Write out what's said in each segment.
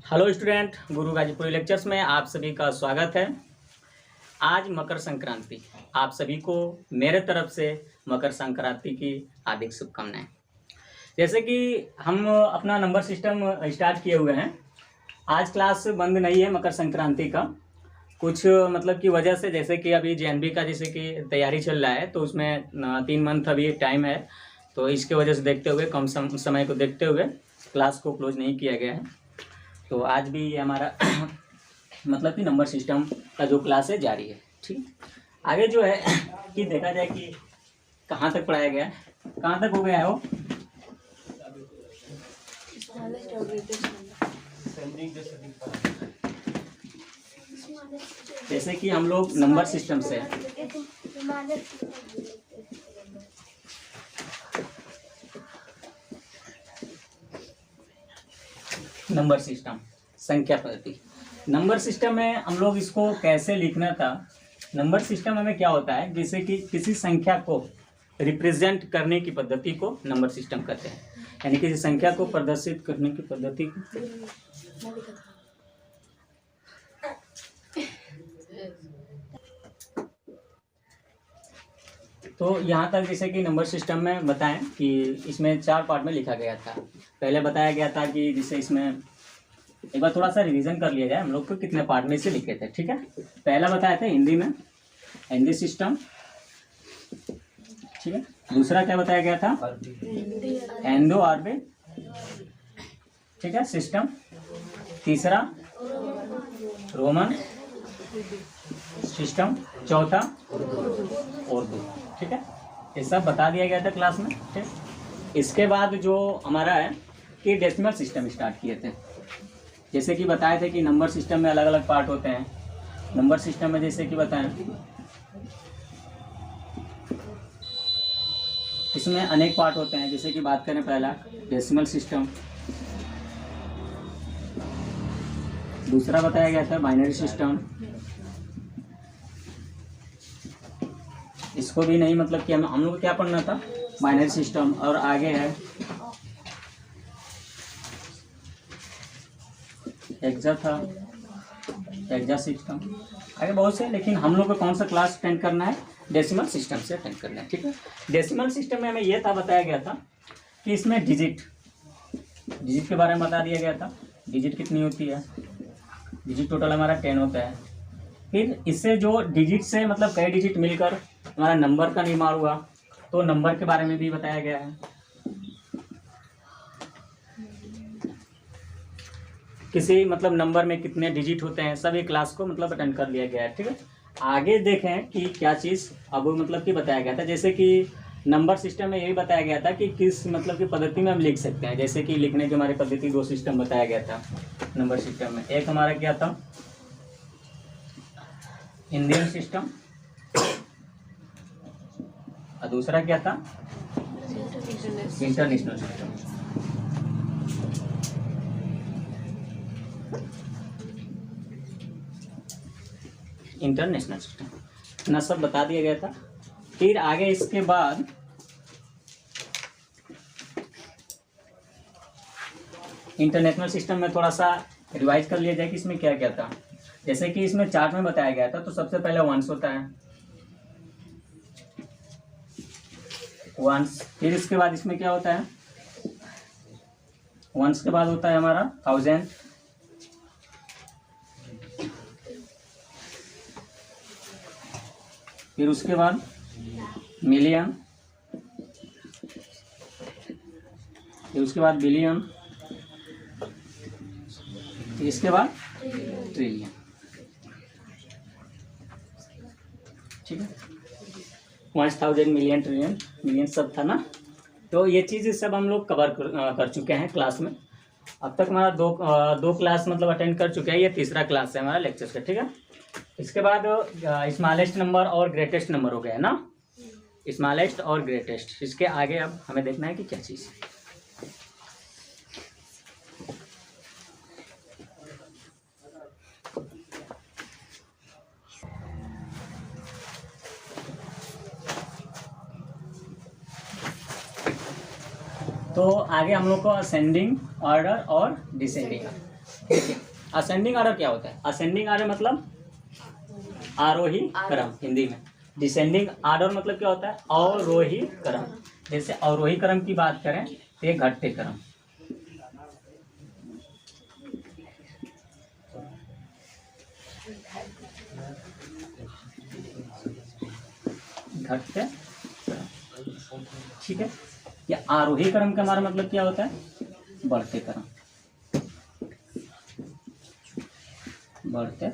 Hello student, गुरु Ghazipuri lectures में आप सभी का स्वागत है। आज मकर संक्रांति, आप सभी को मेरे तरफ से मकर संक्रांति की हार्दिक शुभकामनाएं। जैसे कि हम अपना नंबर सिस्टम स्टार्ट किए हुए हैं। आज क्लास बंद नहीं है मकर संक्रांति का, कुछ मतलब की वजह से, जैसे कि अभी जेएनबी का जैसे कि तैयारी चल रहा है, तो उसमें 3 मंथ अभी टाइम है, तो इसके वजह से देखते हुए, कम समय को देखते हुए क्लास को क्लोज नहीं किया गया है। तो आज भी ये हमारा मतलब कि नंबर सिस्टम का जो क्लास है जारी है। ठीक, आगे जो है कि देखा जाए कि कहाँ तक पढ़ाया गया है, कहाँ तक हो गया है वो। जैसे कि हम लोग नंबर सिस्टम से नंबर सिस्टम, संख्या पद्धति। नंबर सिस्टम में हम लोग इसको कैसे लिखना था। नंबर सिस्टम में क्या होता है, जैसे कि किसी संख्या को रिप्रेजेंट करने की पद्धति को नंबर सिस्टम कहते हैं, यानी किसी संख्या को प्रदर्शित करने की पद्धति को। तो यहाँ तक जैसे कि नंबर सिस्टम में बताएं कि इसमें 4 पार्ट में लिखा गया था। पहले बताया गया था कि जैसे इसमें एक बार थोड़ा सा रिवीजन कर लिया जाए, हम लोग को कितने पार्ट में से लिखे थे। ठीक है, पहला बताया था हिंदी में, हिंदी सिस्टम। ठीक है, दूसरा क्या बताया गया था, इंडो अरबी, ठीक है, सिस्टम। तीसरा रोमन सिस्टम, चौथा उर्दू। ठीक है, ये सब बता दिया गया था क्लास में। ठीक, इसके बाद जो हमारा है कि डेसिमल सिस्टम स्टार्ट किए थे। जैसे कि बताए थे कि नंबर सिस्टम में अलग अलग पार्ट होते हैं। नंबर सिस्टम में जैसे कि बताएं, इसमें अनेक पार्ट होते हैं। जैसे कि बात करें पहला डेसिमल सिस्टम, दूसरा बताया गया था बाइनरी सिस्टम। इसको भी नहीं मतलब कि हम लोग क्या पढ़ना था, बाइनरी सिस्टम। और आगे है हेक्सा था, हेक्सा सिस्टम। आगे बहुत से, लेकिन हम लोग को कौन सा क्लास अटेंड करना है, डेसिमल सिस्टम से अटेंड करना है। ठीक है, डेसिमल सिस्टम में हमें यह था बताया गया था कि इसमें डिजिट के बारे में बता दिया गया था। डिजिट कितनी होती है, डिजिट टोटल हमारा 10 होता है। फिर इससे जो डिजिट से मतलब कई डिजिट मिलकर हमारा नंबर का निर्माण हुआ, तो नंबर के बारे में भी बताया गया है। किसी मतलब नंबर में कितने डिजिट होते हैं, सभी क्लास को मतलब अटेंड कर लिया गया है। ठीक है, आगे देखें कि क्या चीज़ अब मतलब कि बताया गया था। जैसे कि नंबर सिस्टम में ये भी बताया गया था कि किस मतलब की पद्धति में हम लिख सकते हैं। जैसे कि लिखने की हमारी पद्धति 2 सिस्टम बताया गया था नंबर सिस्टम में। एक हमारा क्या था, इंडियन सिस्टम, और दूसरा क्या था, इंटरनेशनल सिस्टम। इंटरनेशनल सिस्टम इतना सब बता दिया गया था। फिर आगे इसके बाद इंटरनेशनल सिस्टम में थोड़ा सा रिवाइज कर लिया जाए कि इसमें क्या क्या था। जैसे कि इसमें चार्ट में बताया गया था, तो सबसे पहले 1 होता है, 1। फिर इसके बाद इसमें क्या होता है, 1 के बाद होता है हमारा 1000, फिर उसके बाद मिलियन, फिर उसके बाद बिलियन, फिर इसके बाद ट्रिलियन। ठीक है, 1000, मिलियन, ट्रिलियन, मिलियन सब था ना। तो ये चीज़ सब हम लोग कवर कर चुके हैं क्लास में। अब तक हमारा दो क्लास मतलब अटेंड कर चुके हैं। ये तीसरा क्लास है हमारा लेक्चर्स का। ठीक है, इसके बाद स्मॉलेस्ट नंबर और ग्रेटेस्ट नंबर हो गया ना, स्मॉलेस्ट और ग्रेटेस्ट। इसके आगे अब हमें देखना है कि क्या चीज़। तो आगे हम लोग को असेंडिंग ऑर्डर और डिसेंडिंग असेंडिंग ऑर्डर क्या होता है? असेंडिंग ऑर्डर मतलब आरोही क्रम हिंदी में। डिसेंडिंग ऑर्डर मतलब क्या होता है? अवरोही क्रम। जैसे अवरोही क्रम की बात करें तो ये घटते क्रम, घटते क्रम, ठीक है। या आरोही क्रम का हमारा मतलब क्या होता है? बढ़ते क्रम, बढ़ते।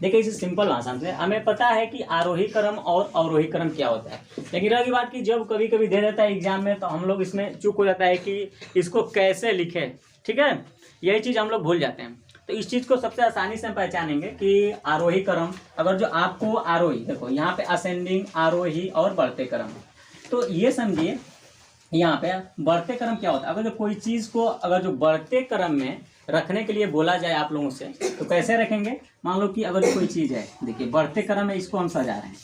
देखिए इसे सिंपल भाषा में हमें पता है कि आरोही क्रम और अवरोही क्रम क्या होता है, लेकिन रही बात की जब कभी कभी दे देता है एग्जाम में तो हम लोग इसमें चूक हो जाता है कि इसको कैसे लिखे, ठीक है। यही चीज़ हम लोग भूल जाते हैं। तो इस चीज़ को सबसे आसानी से हम पहचानेंगे कि आरोही क्रम, अगर जो आपको आरोही, देखो यहाँ पे असेंडिंग, आरोही और बढ़ते क्रम, तो ये समझिए यहाँ पे बढ़ते क्रम क्या होता है। अगर जो कोई चीज़ को अगर जो बढ़ते क्रम में रखने के लिए बोला जाए आप लोगों से तो कैसे रखेंगे? मान लो कि अगर कोई चीज़ है, देखिए बढ़ते क्रम में इसको हम सजा रहे हैं,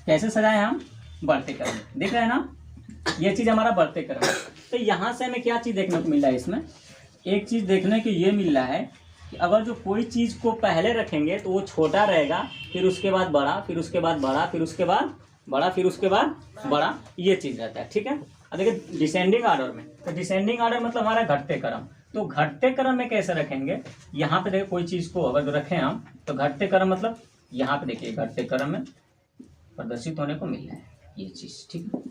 कैसे सजाए हम? बढ़ते क्रम, दिख रहा है ना, ये चीज़ हमारा बढ़ते क्रम। तो यहाँ से हमें क्या चीज़ देखने को मिल रहा है? इसमें एक चीज़ देखने को ये मिल रहा है कि अगर जो कोई चीज़ को पहले रखेंगे तो वो छोटा रहेगा, फिर उसके बाद बड़ा, फिर उसके बाद बड़ा, फिर उसके बाद बड़ा, फिर उसके बाद बड़ा, ये चीज़ रहता है, ठीक है। अब देखिए डिसेंडिंग ऑर्डर में, तो डिसेंडिंग ऑर्डर मतलब हमारा घटते क्रम। तो घटते क्रम में कैसे रखेंगे? यहाँ पे देखिए कोई चीज़ को अगर रखें हम तो घटते क्रम मतलब यहाँ पे देखिए घटते क्रम में प्रदर्शित होने को मिल रहा है ये चीज़, ठीक है।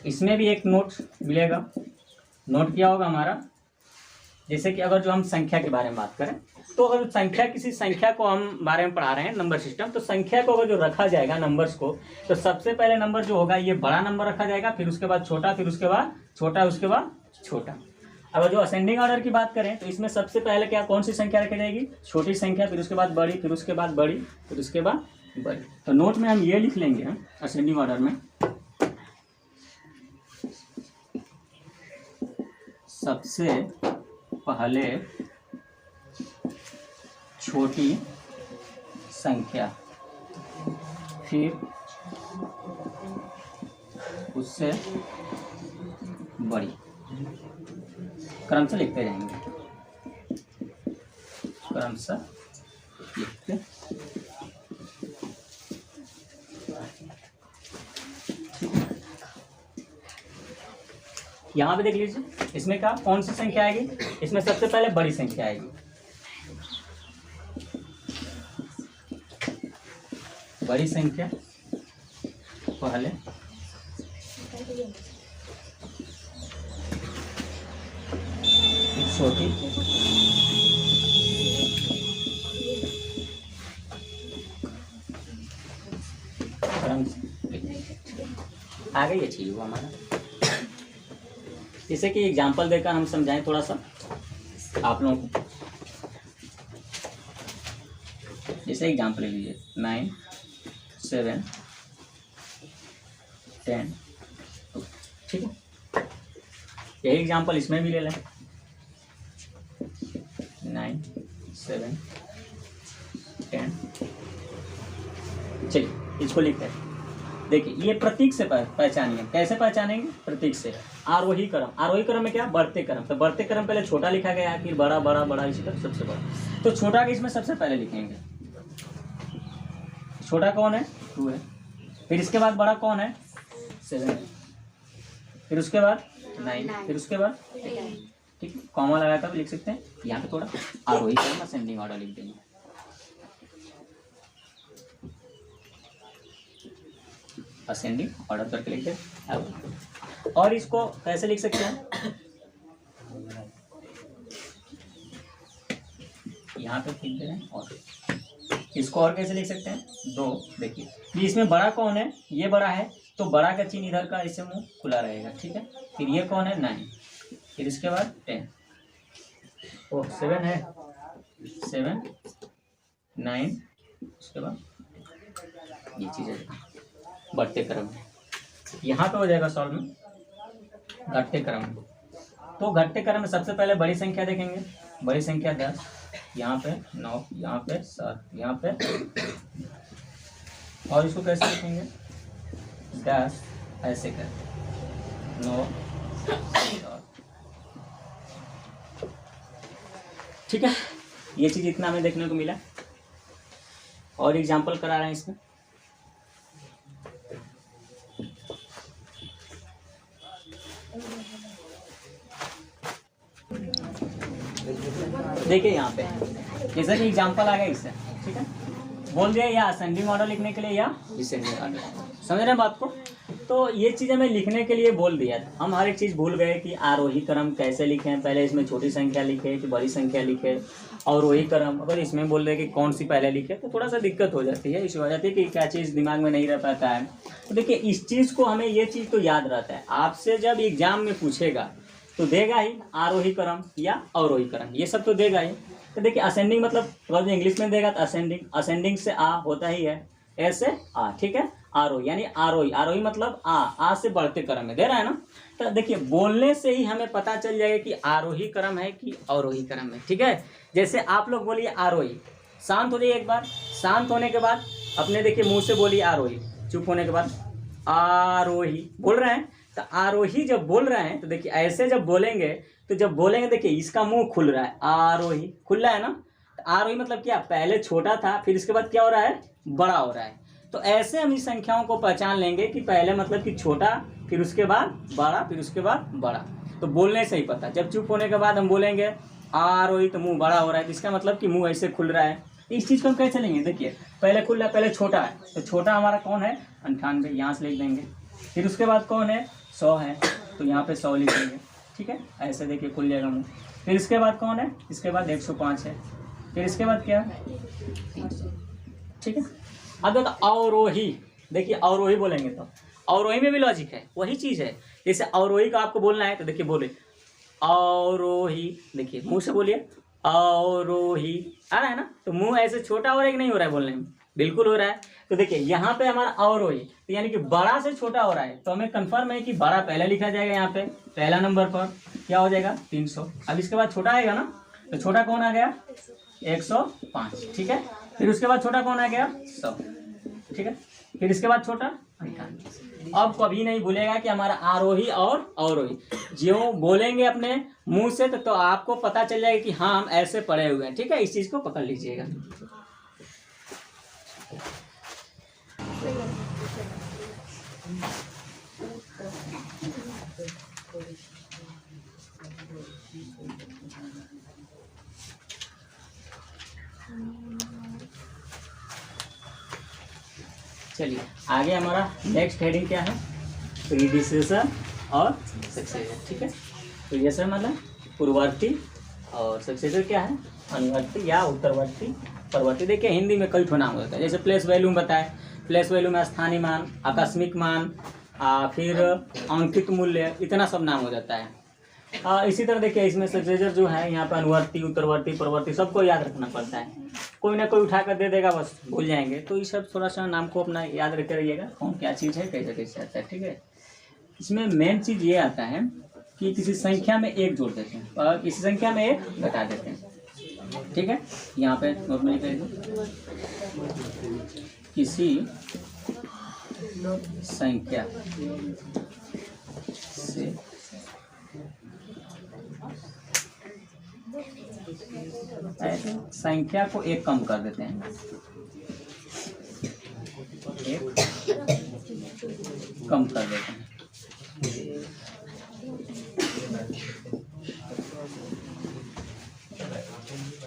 इसमें भी एक नोट मिलेगा। नोट क्या होगा हमारा? जैसे कि अगर जो हम संख्या के बारे में बात करें तो अगर संख्या, किसी संख्या को हम बारे में पढ़ा रहे हैं नंबर सिस्टम, तो संख्या को अगर जो रखा जाएगा नंबर्स को, तो सबसे पहले नंबर जो होगा ये बड़ा नंबर रखा जाएगा, फिर उसके बाद छोटा, फिर उसके बाद छोटा, उसके बाद छोटा। अगर जो असेंडिंग ऑर्डर की बात करें तो इसमें सबसे पहले क्या, कौन सी संख्या रखी जाएगी? छोटी संख्या, फिर उसके बाद बड़ी, फिर उसके बाद बड़ी, फिर उसके बाद बड़ी। तो नोट में हम ये लिख लेंगे हम असेंडिंग ऑर्डर में, सबसे पहले छोटी संख्या, फिर उससे बड़ी, क्रम से लिखते जाएंगे, क्रम से लिखते। यहाँ पे देख लीजिए इसमें क्या, कौन सी संख्या आएगी? इसमें सबसे पहले बड़ी संख्या आएगी, बड़ी संख्या पहले, छोटी, आगे ये चीज हुआ हमारा। जैसे कि एग्जाम्पल देकर हम समझाएं थोड़ा सा आप लोगों को। जैसे एग्जाम्पल ले लीजिए 9, 7, 10, ठीक है। यही एग्जाम्पल इसमें भी ले लें, 9, 7, 10। चलिए इसको लिखते हैं। देखिए ये प्रतीक से पहचानिए। कैसे पहचानेंगे? प्रतीक से। आरोही क्रम, आरोही क्रम में क्या? बढ़ते क्रम। तो बढ़ते क्रम पहले छोटा लिखा गया है, फिर बड़ा बड़ा बड़ा, इसी तरह सबसे बड़ा। तो छोटा के इसमें सबसे पहले लिखेंगे। छोटा कौन है? 2 है। फिर इसके बाद बड़ा कौन है? 7 है। फिर उसके बाद 9, फिर उसके बाद, ठीक है, कॉमा लगाकर भी लिख सकते हैं। यहाँ पे थोड़ा आरोही क्रम असेंडिंग ऑर्डर लिख देंगे। असेंडिंग ऑर्डर करके लिखते हैं। और इसको कैसे लिख सकते हैं? यहाँ पे लिख दे रहे हैं। और इसको और कैसे लिख सकते हैं? 2। देखिए ये इसमें बड़ा कौन है? ये बड़ा है, तो बड़ा का चिन्ह इधर का इससे मुंह खुला रहेगा, ठीक है। फिर ये कौन है? 9। फिर इसके बाद 10। ओ 7 है, 7, 9, उसके बाद ये चीज़ है बढ़ते क्रम में। यहाँ पे हो जाएगा सॉल्व में घटते क्रम में। तो घटते क्रम में सबसे पहले बड़ी संख्या देखेंगे। बड़ी संख्या 10, यहाँ पे 9, यहाँ पे 7, यहाँ पे। और इसको कैसे लिखेंगे? 10 ऐसे करके 9। ठीक है, ये चीज़ इतना हमें देखने को मिला। और एग्जाम्पल करा रहे हैं इसमें। देखिए यहाँ पे जैसा कि एग्जाम्पल आ गया इससे, ठीक है, बोल दिया या असेंडिंग ऑर्डर लिखने के लिए या डिसेंडिंग ऑर्डर, समझ रहे हैं बात को। तो ये चीज़ हमें लिखने के लिए बोल दिया था, हम हर एक चीज़ भूल गए कि आरोही क्रम कैसे लिखें, पहले इसमें छोटी संख्या लिखे कि बड़ी संख्या लिखे, और वही क्रम अगर इसमें बोल रहे कि कौन सी पहले लिखे तो थोड़ा सा दिक्कत हो जाती है, इशू हो जाती है कि क्या चीज़ दिमाग में नहीं रह पाता है। तो देखिए इस चीज़ को हमें ये चीज़ तो याद रहता है, आपसे जब एग्जाम में पूछेगा तो देगा ही आरोही क्रम या अवरोही क्रम, ये सब तो देगा ही। तो देखिए असेंडिंग मतलब अगर इंग्लिश में देगा तो असेंडिंग, असेंडिंग से आ होता ही है, ऐसे आ, ठीक है। आरोही यानी आरोही, आरोही मतलब आ से बढ़ते क्रम में दे रहा है ना। तो देखिए बोलने से ही हमें पता चल जाएगा कि आरोही क्रम है कि अवरोही क्रम है, ठीक है। जैसे आप लोग बोलिए आरोही, शांत हो जाइए एक बार, शांत होने के बाद अपने देखिए मुंह से बोलिए आरोही, चुप होने के बाद आरोही बोल रहे हैं। तो आरोही जब बोल रहे हैं तो देखिए ऐसे जब बोलेंगे तो जब बोलेंगे देखिए इसका मुंह खुल रहा है, आरोही खुल रहा है ना। तो आरोही मतलब क्या, पहले छोटा था फिर इसके बाद क्या हो रहा है, बड़ा हो रहा है। तो ऐसे हम इस संख्याओं को पहचान लेंगे कि पहले मतलब कि छोटा, फिर उसके बाद बड़ा, फिर उसके बाद बड़ा। तो बोलने से ही पता, जब चुप होने के बाद हम बोलेंगे आरोही तो मुंह बड़ा हो रहा है, तो इसका मतलब कि मुंह ऐसे खुल रहा है। इस चीज़ को हम कैसे लेंगे, देखिए पहले खुल रहा है, पहले छोटा है, तो छोटा हमारा कौन है 98, यहाँ से लिख देंगे। फिर उसके बाद कौन है 100 है, तो यहाँ पे 100 लिख देंगे, ठीक है। ऐसे देखिए खुल जाएगा मुंह। फिर इसके बाद कौन है, इसके बाद 105 है, फिर इसके बाद क्या है 300, ठीक है। अब देखो अवरोही, देखिए अवरोही बोलेंगे तो अवरोही में भी लॉजिक है, वही चीज़ है। जैसे अवरोही का आपको बोलना है तो देखिए बोले अवरोही, देखिए मुंह से बोलिए अवरोही, आ रहा है ना। तो मुंह ऐसे छोटा हो रहा है कि नहीं हो रहा है बोलने में, बिल्कुल हो रहा है। तो देखिए यहाँ पे हमारा अवरोही तो यानी कि बड़ा से छोटा हो रहा है, तो हमें कंफर्म है कि बड़ा पहले लिखा जाएगा, यहाँ पे पहला नंबर पर क्या हो जाएगा 300। अब इसके बाद छोटा आएगा ना, तो छोटा कौन आ गया 105, ठीक है। फिर उसके बाद छोटा कौन आ गया 100, ठीक है। फिर इसके बाद छोटा 98। अब कभी नहीं भूलेगा कि हमारा आरोही और अवरोही, जो बोलेंगे अपने मुंह से तो आपको पता चल जाएगा कि हाँ हम ऐसे पढ़े हुए हैं, ठीक है। इस चीज़ को पकड़ लीजिएगा। चलिए आगे हमारा नेक्स्ट हेडिंग क्या है, प्रीडिसेसर और सक्सेसर, ठीक है। प्रीडिसेसर मतलब पूर्ववर्ती और सक्सेसर क्या है, अनुवर्ती या उत्तरवर्ती, परवर्ती। देखिए हिंदी में कई ठो नाम होता है, जैसे प्लेस वैल्यू में बताए, प्लेस वैल्यू में स्थानीय मान, आकस्मिक मान, फिर अंकित मूल्य, इतना सब नाम हो जाता है। इसी तरह देखिए इसमें सक्सेसर जो है यहाँ पर अनुवर्ती, उत्तरवर्ती, परवर्ती सबको याद रखना पड़ता है, कोई ना कोई उठा कर दे देगा बस भूल जाएंगे। तो ये सब थोड़ा सा नाम को अपना याद रखते रहिएगा, कौन क्या चीज़ है कैसे कैसे आता है, ठीक है। इसमें मेन चीज़ ये आता है कि किसी संख्या में एक जोड़ देते हैं और किसी संख्या में एक घटा देते हैं, ठीक है। यहाँ पे नोट में लिख, किसी संख्या से ऐसे संख्या को एक कम कर देते हैं, एक कम कर देते हैं।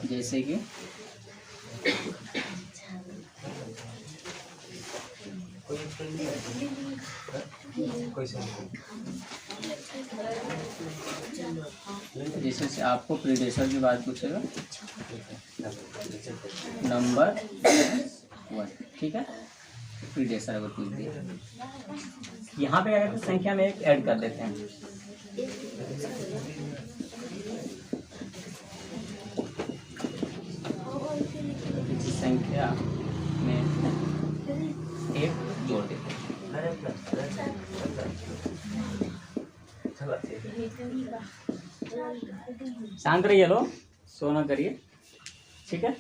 जैसे कि जैसे से आपको प्रीडेसर की बात पूछेगा, नंबर 1, ठीक है। प्रीडेसर अगर पूछ दिया, यहाँ पे अगर संख्या में एक ऐड कर देते हैं, संख्या में एक जोड़ देते हैं। शांत रहिए, लो सो ना करिए, ठीक है।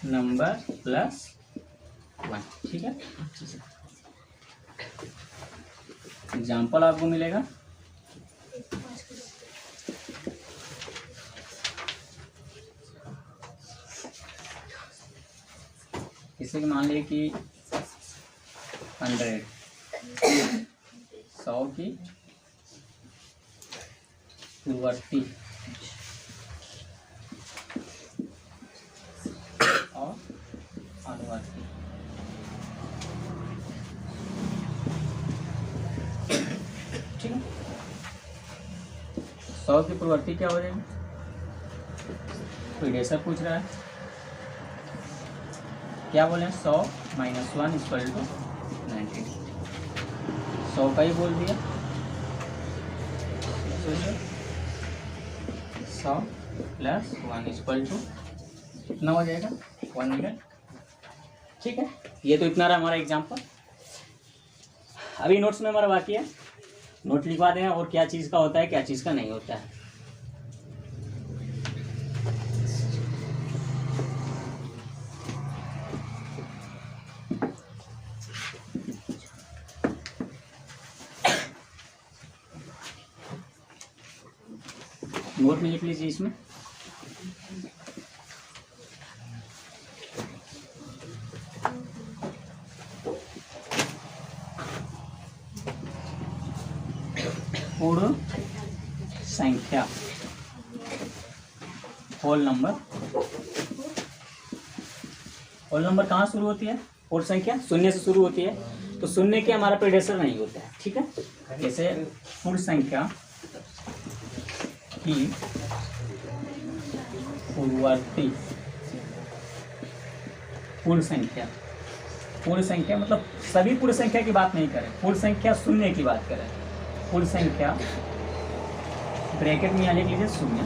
नंबर प्लस 1, ठीक है। एग्जाम्पल आपको मिलेगा, जैसे कि मान लिया कि 100 की पूर्ववर्ती और अनुवर्ती, ठीक है। 100 की पूर्ववर्ती क्या हो जाएगी, प्रीडेसर पूछ रहा है, क्या बोले 100 - 1 = 90। 100 का ही बोल दिया, 100 + 1 = कितना हो जाएगा, 100, ठीक है। ये तो इतना रहा हमारा एग्जाम्पल। अभी नोट्स में हमारा बाकी है, नोट लिखवा दें और क्या चीज़ का होता है क्या चीज़ का नहीं होता है। नोट में लिख लीजिए इसमें, पूर्ण संख्या होल नंबर। होल नंबर कहाँ शुरू होती है, पूर्ण संख्या शून्य से शुरू होती है, तो शून्य के हमारा प्रेडेसर नहीं होता है, ठीक है। जैसे पूर्ण संख्या की पूर्ववर्ती, पूर्ण संख्या, पूर्ण संख्या मतलब सभी पूर्ण संख्या की बात नहीं करें, पूर्ण संख्या शून्य की बात करें। पूर्ण संख्या ब्रैकेट में यहाँ लिख लीजिए शून्य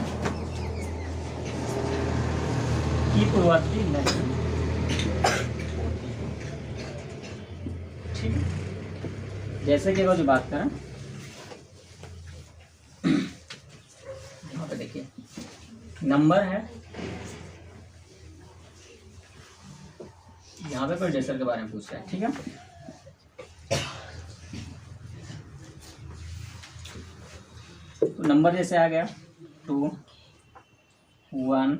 की पूर्ववर्ती नहीं होती, ठीक है। जैसे कि अगर जो बात करें, यहाँ पे देखिए नंबर है, यहाँ पे प्रेडेसर के बारे में पूछ रहा है, ठीक है। तो नंबर जैसे आ गया 2 1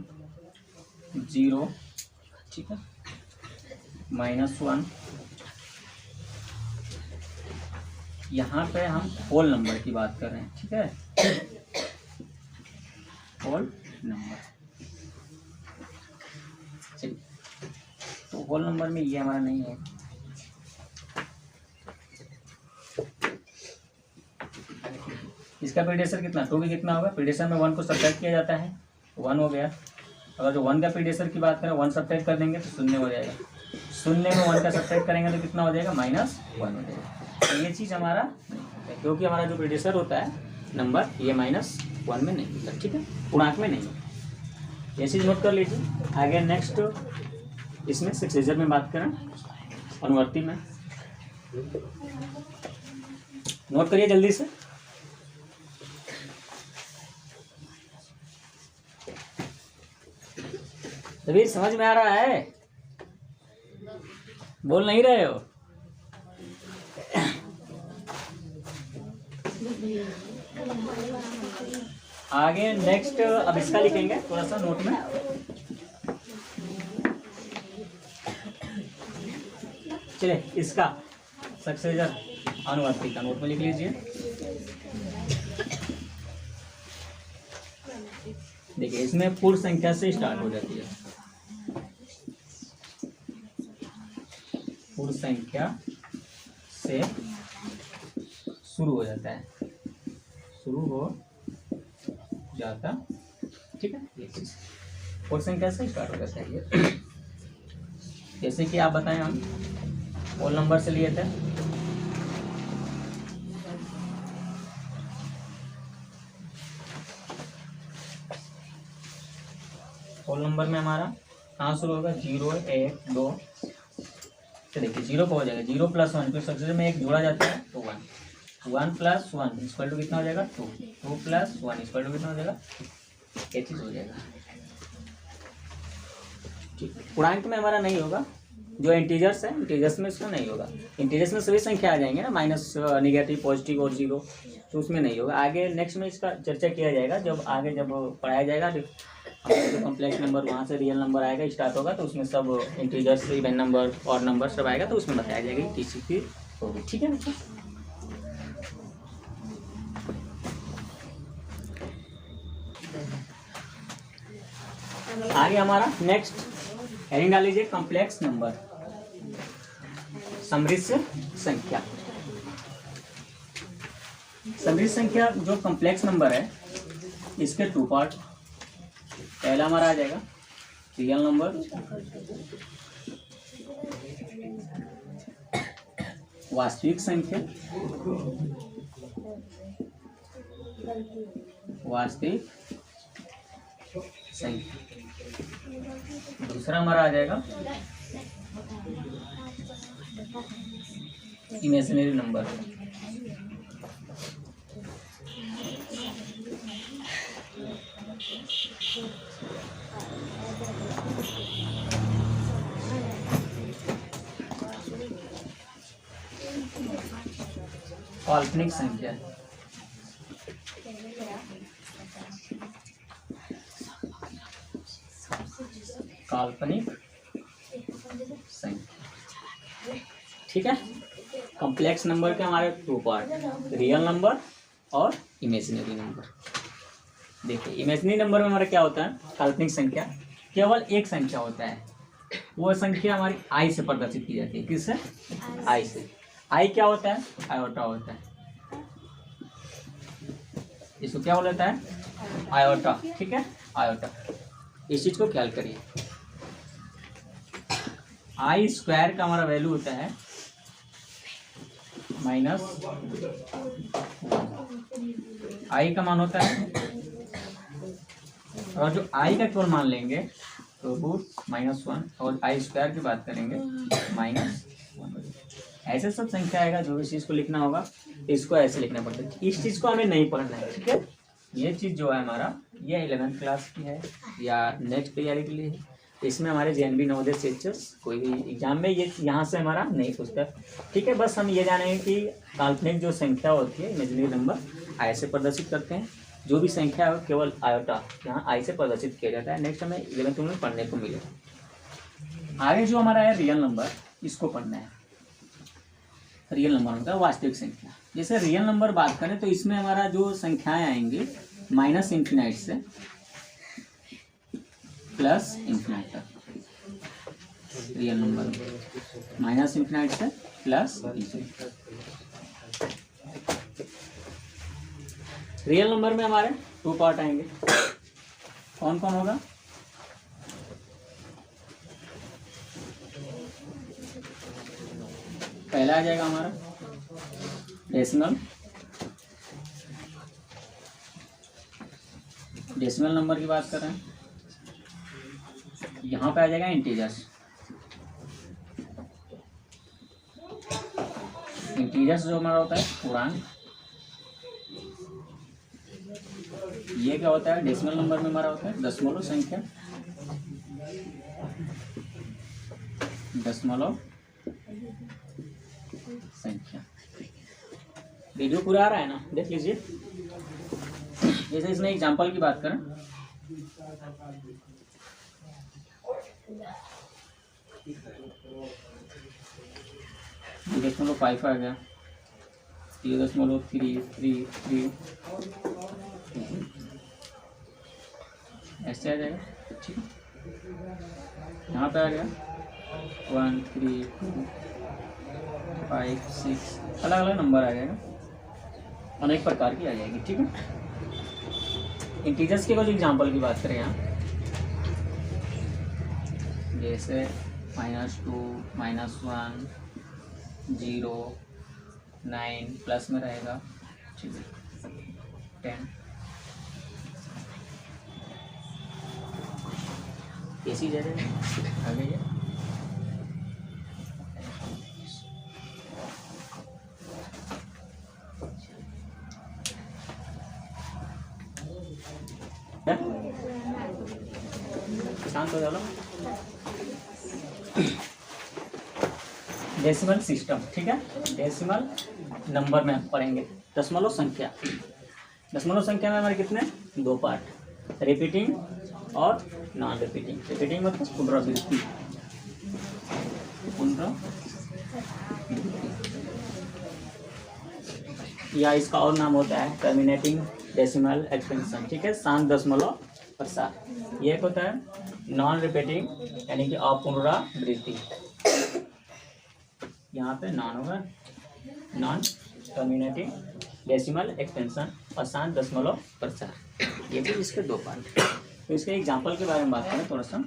0, ठीक है, -1। यहाँ पे हम होल नंबर की बात कर रहे हैं, ठीक है, होल नंबर। चलिए, तो होल नंबर में ये हमारा नहीं है, इसका प्रीडेसर कितना, 2 की कितना होगा, प्रीडेसर में 1 को सब्ट्रैक्ट किया जाता है, 1 हो गया। अगर जो 1 का प्रीडेसर की बात करें, 1 सब्ट्रैक्ट कर देंगे तो शून्य हो जाएगा, शून्य में 1 का सब्ट्रैक्ट करेंगे तो कितना हो जाएगा, -1 हो जाएगा। तो ये चीज़ हमारा नहीं होता है, क्योंकि हमारा जो प्रीडेसर होता है नंबर ये -1 में नहीं होता, ठीक है, पूर्णांक में नहीं होता। ये चीज़ नोट कर लीजिए। आगे नेक्स्ट इसमें सक्सेसर में बात करें, अनुवर्ती में नोट करिए जल्दी से। तभी समझ में आ रहा है, बोल नहीं रहे हो। आगे नेक्स्ट अब इसका लिखेंगे थोड़ा सा नोट में, चलिए इसका सक्सेसर अनुवर्ती का नोट में लिख लीजिए। देखिए इसमें पूर्ण संख्या से स्टार्ट हो जाती है, पूर्ण संख्या से शुरू हो जाता है, शुरू हो जाता, ठीक है। ये चीज पूर्ण संख्या से स्टार्ट हो जाता है ये। जैसे कि आप बताएं, हम होल नंबर से लिए थे, होल नंबर में हमारा कहाँ शुरू होगा, 0 1 2। तो देखिए 0 को हो जाएगा 0 + 1, फिर सक्सेसर में 1 जोड़ा जाता है तो 1, 1 + 1 = कितना हो जाएगा 2, 2 + 1 = कितना हो जाएगा, ये चीज हो जाएगा, पूर्णांक में हमारा नहीं होगा, जो इंटीजर्स है इंटीजर्स में इसका नहीं होगा। इंटीजर्स में सभी संख्या आ जाएंगे ना, माइनस, निगेटिव, पॉजिटिव और जीरो, तो उसमें नहीं होगा। आगे नेक्स्ट में इसका चर्चा किया जाएगा, जब आगे जब पढ़ाया जाएगा हमारे जो कॉम्प्लेक्स नंबर वहाँ से रियल नंबर आएगा स्टार्ट होगा, तो उसमें सब इंटीजर्स, इवन नंबर और नंबर सब आएगा, तो उसमें बताया जाएगा कि TCP होगी। ठीक है बच्चा। आगे हमारा नेक्स्ट हेडिंग डाल लीजिए, कॉम्प्लेक्स नंबर, समृद्ध संख्या। समृद्ध संख्या जो कॉम्प्लेक्स नंबर है, इसके टू पार्ट। पहला हमारा आ जाएगा रियल नंबर, वास्तविक संख्या, वास्तविक संख्या। दूसरा हमारा आ जाएगा इमेजिनरी नंबर, काल्पनिक संख्या। काल्पनिक संख्या। ठीक है। कॉम्प्लेक्स नंबर के हमारे टू पार्ट, रियल नंबर और इमेजिनरी नंबर। देखिए इमेजिनरी नंबर में हमारा क्या होता है, काल्पनिक संख्या केवल एक संख्या होता है, वो संख्या हमारी आई से प्रदर्शित की जाती है। किससे? आई से। आई क्या होता है? आयोटा होता है। इसको क्या बोलता है? आयोटा। ठीक है, आयोटा। इस चीज को ख्याल करिए। आई स्क्वायर का हमारा वैल्यू होता है माइनस, आई का मान होता है, और जो आई का केवल मान लेंगे तो रूट -1, और आई स्क्वायर की बात करेंगे -1। ऐसे सब संख्या आएगा, जो भी चीज़ को लिखना होगा इसको ऐसे लिखना पड़ता है। इस चीज़ को हमें नहीं पढ़ना है। ठीक है, ये चीज़ जो है हमारा, ये 11th क्लास की है या नेक्स्ट तैयारी के लिए है। इसमें हमारे JNV नवोदय शिक्षक कोई भी एग्जाम में ये यहाँ से हमारा नहीं पूछता। ठीक है, बस हम ये जानेंगे कि काल्पनिक जो संख्या होती है, इमेजिनरी नंबर, आई से प्रदर्शित करते हैं। जो भी संख्या है केवल आयोटा यहाँ आई से प्रदर्शित किया जाता है। नेक्स्ट हमें 11th में पढ़ने को मिलेगा। आगे जो हमारा है रियल नंबर, इसको पढ़ना है। रियल नंबर होता है वास्तविक संख्या। जैसे रियल नंबर बात करें तो इसमें हमारा जो संख्याएं आएंगी -∞ से +∞ तक। रियल नंबर -∞ से +∞। रियल नंबर में हमारे टू पार्ट आएंगे। कौन कौन होगा? पहला आ जाएगा हमारा डेसिमल। डेसिमल नंबर की बात कर रहे हैं, यहाँ पे आ जाएगा इंटीजर्स। इंटीजर्स जो हमारा होता है पूर्णांक। ये क्या होता है? डेसिमल नंबर में हमारा होता है दशमलव संख्या। दशमलव संख्या। वीडियो पूरा आ रहा है ना, देख लीजिए। जैसे इसमें एग्जांपल की बात करें, .5 आ गया, 0.333 ऐसे आ जाएगा। ठीक, यहाँ पे आ गया 1 3 2 5 6, अलग अलग नंबर आ जाएगा, अनेक प्रकार की आ जाएगी। ठीक है। इंटीजर्स के कुछ एग्जांपल की बात करें यहाँ, जैसे -2 -1 0 9 प्लस में रहेगा। ठीक है, 10 ऐसी जगह आगे जाए। शांत हो जाओ। डेसिमल सिस्टम, ठीक है। डेसिमल नंबर में पढ़ेंगे। दशमलव संख्या, दशमलव संख्या में हमारे कितने, दो पार्ट, रिपीटिंग और नॉन रिपीटिंग। रिपीटिंग मतलब पुनरावृत्ति, या इसका और नाम होता है टर्मिनेटिंग डेसिमल एक्सपेंशन, ठीक है, शांत दशमलव प्रसार। ये एक होता है नॉन रिपीटिंग यानी कि अपुनरावृत्ति, यहाँ पे नॉन होगा, नॉन टर्मिनेटिंग डेसिमल एक्सपेंशन और शांत दशमलव प्रसार। ये भी इसके दो पार्ट। तो इसके एग्जाम्पल के बारे में बात करें थोड़ा सा।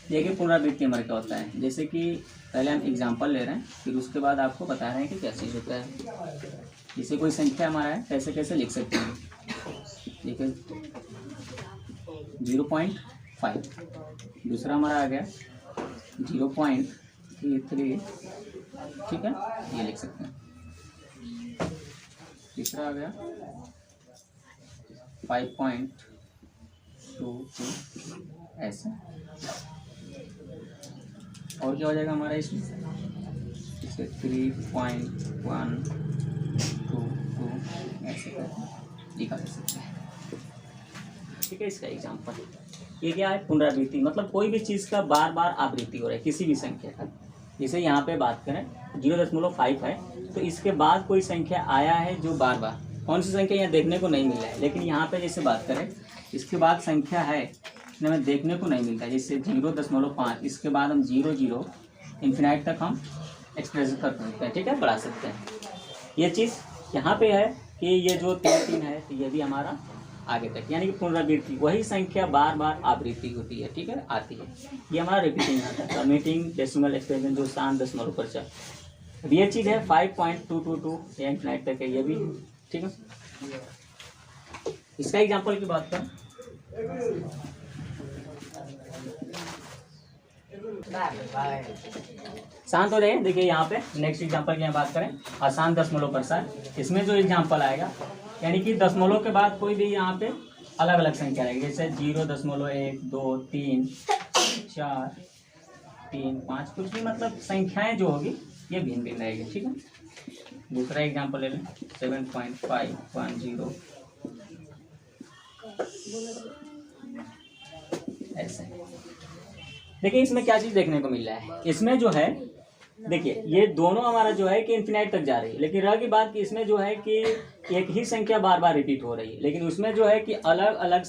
देखिए पुनरावृत्ति हमारे क्या होता है, जैसे कि पहले हम एग्जाम्पल ले रहे हैं, फिर उसके बाद आपको बता रहे हैं कि क्या चीज़ होता है। जैसे कोई संख्या हमारा है, कैसे कैसे लिख सकते हैं। देखिए 0.5, दूसरा हमारा आ गया 0.33, ठीक है, ये लिख सकते हैं। तीसरा आ गया 5.22, ऐसे। और क्या हो जाएगा हमारा इसमें, 3.122 ऐसे लिखा जा सकता है, ठीक है। इसका एग्जाम्पल ये क्या है, पुनरावृत्ति मतलब कोई भी चीज़ का बार बार आवृत्ति हो रहा है, किसी भी संख्या का। जैसे यहाँ पे बात करें 0.5 है, तो इसके बाद कोई संख्या आया है जो बार बार, कौन सी संख्या यहाँ देखने को नहीं मिल रहा है, लेकिन यहाँ पे जैसे बात करें इसके बाद संख्या है हमें देखने को नहीं मिलता है, जैसे 0.5, इसके बाद हम 0 इन्फिनाइट तक हम एक्सप्रेस कर सकते हैं, ठीक है, बढ़ा सकते हैं। ये चीज़ यहाँ पे है कि ये जो 3 है, तो ये भी हमारा आगे तक, यानी कि पुनरावृत्ति, वही संख्या बार बार आवृत्ति होती है, ठीक है, आती है। ये हमारा रिपीटिंग आता है, टर्मिनेटिंग डेसिमल एक्सपेंशन जो शांत दशमलव प्रसार। अब ये चीज़ है 5.222 या इन्फिनाइट तक है, ये भी, ठीक है। इसका एग्जाम्पल की बात करें, शांत हो जाइए। देखिए यहाँ पे नेक्स्ट एग्जाम्पल की बात करें, अशांत दशमलव प्रसार। इसमें जो एग्जाम्पल आएगा, यानी कि दशमलव के बाद कोई भी यहाँ पे अलग अलग संख्या रहेगी, जैसे 0.1 2 3 4 3 5, कुछ भी मतलब संख्याएं जो होगी ये भिन्न भिन्न रहेगी, ठीक है। दूसरा एग्जाम्पल ले लें 7.510 ऐसे। देखिए इसमें क्या चीज़ देखने को मिल रहा है, इसमें जो है देखिए ये दोनों हमारा जो है कि इन्फिनाइट तक जा रही है, लेकिन रह की बात कि इसमें जो है कि एक ही संख्या बार बार रिपीट हो रही है, लेकिन उसमें जो है कि अलग अलग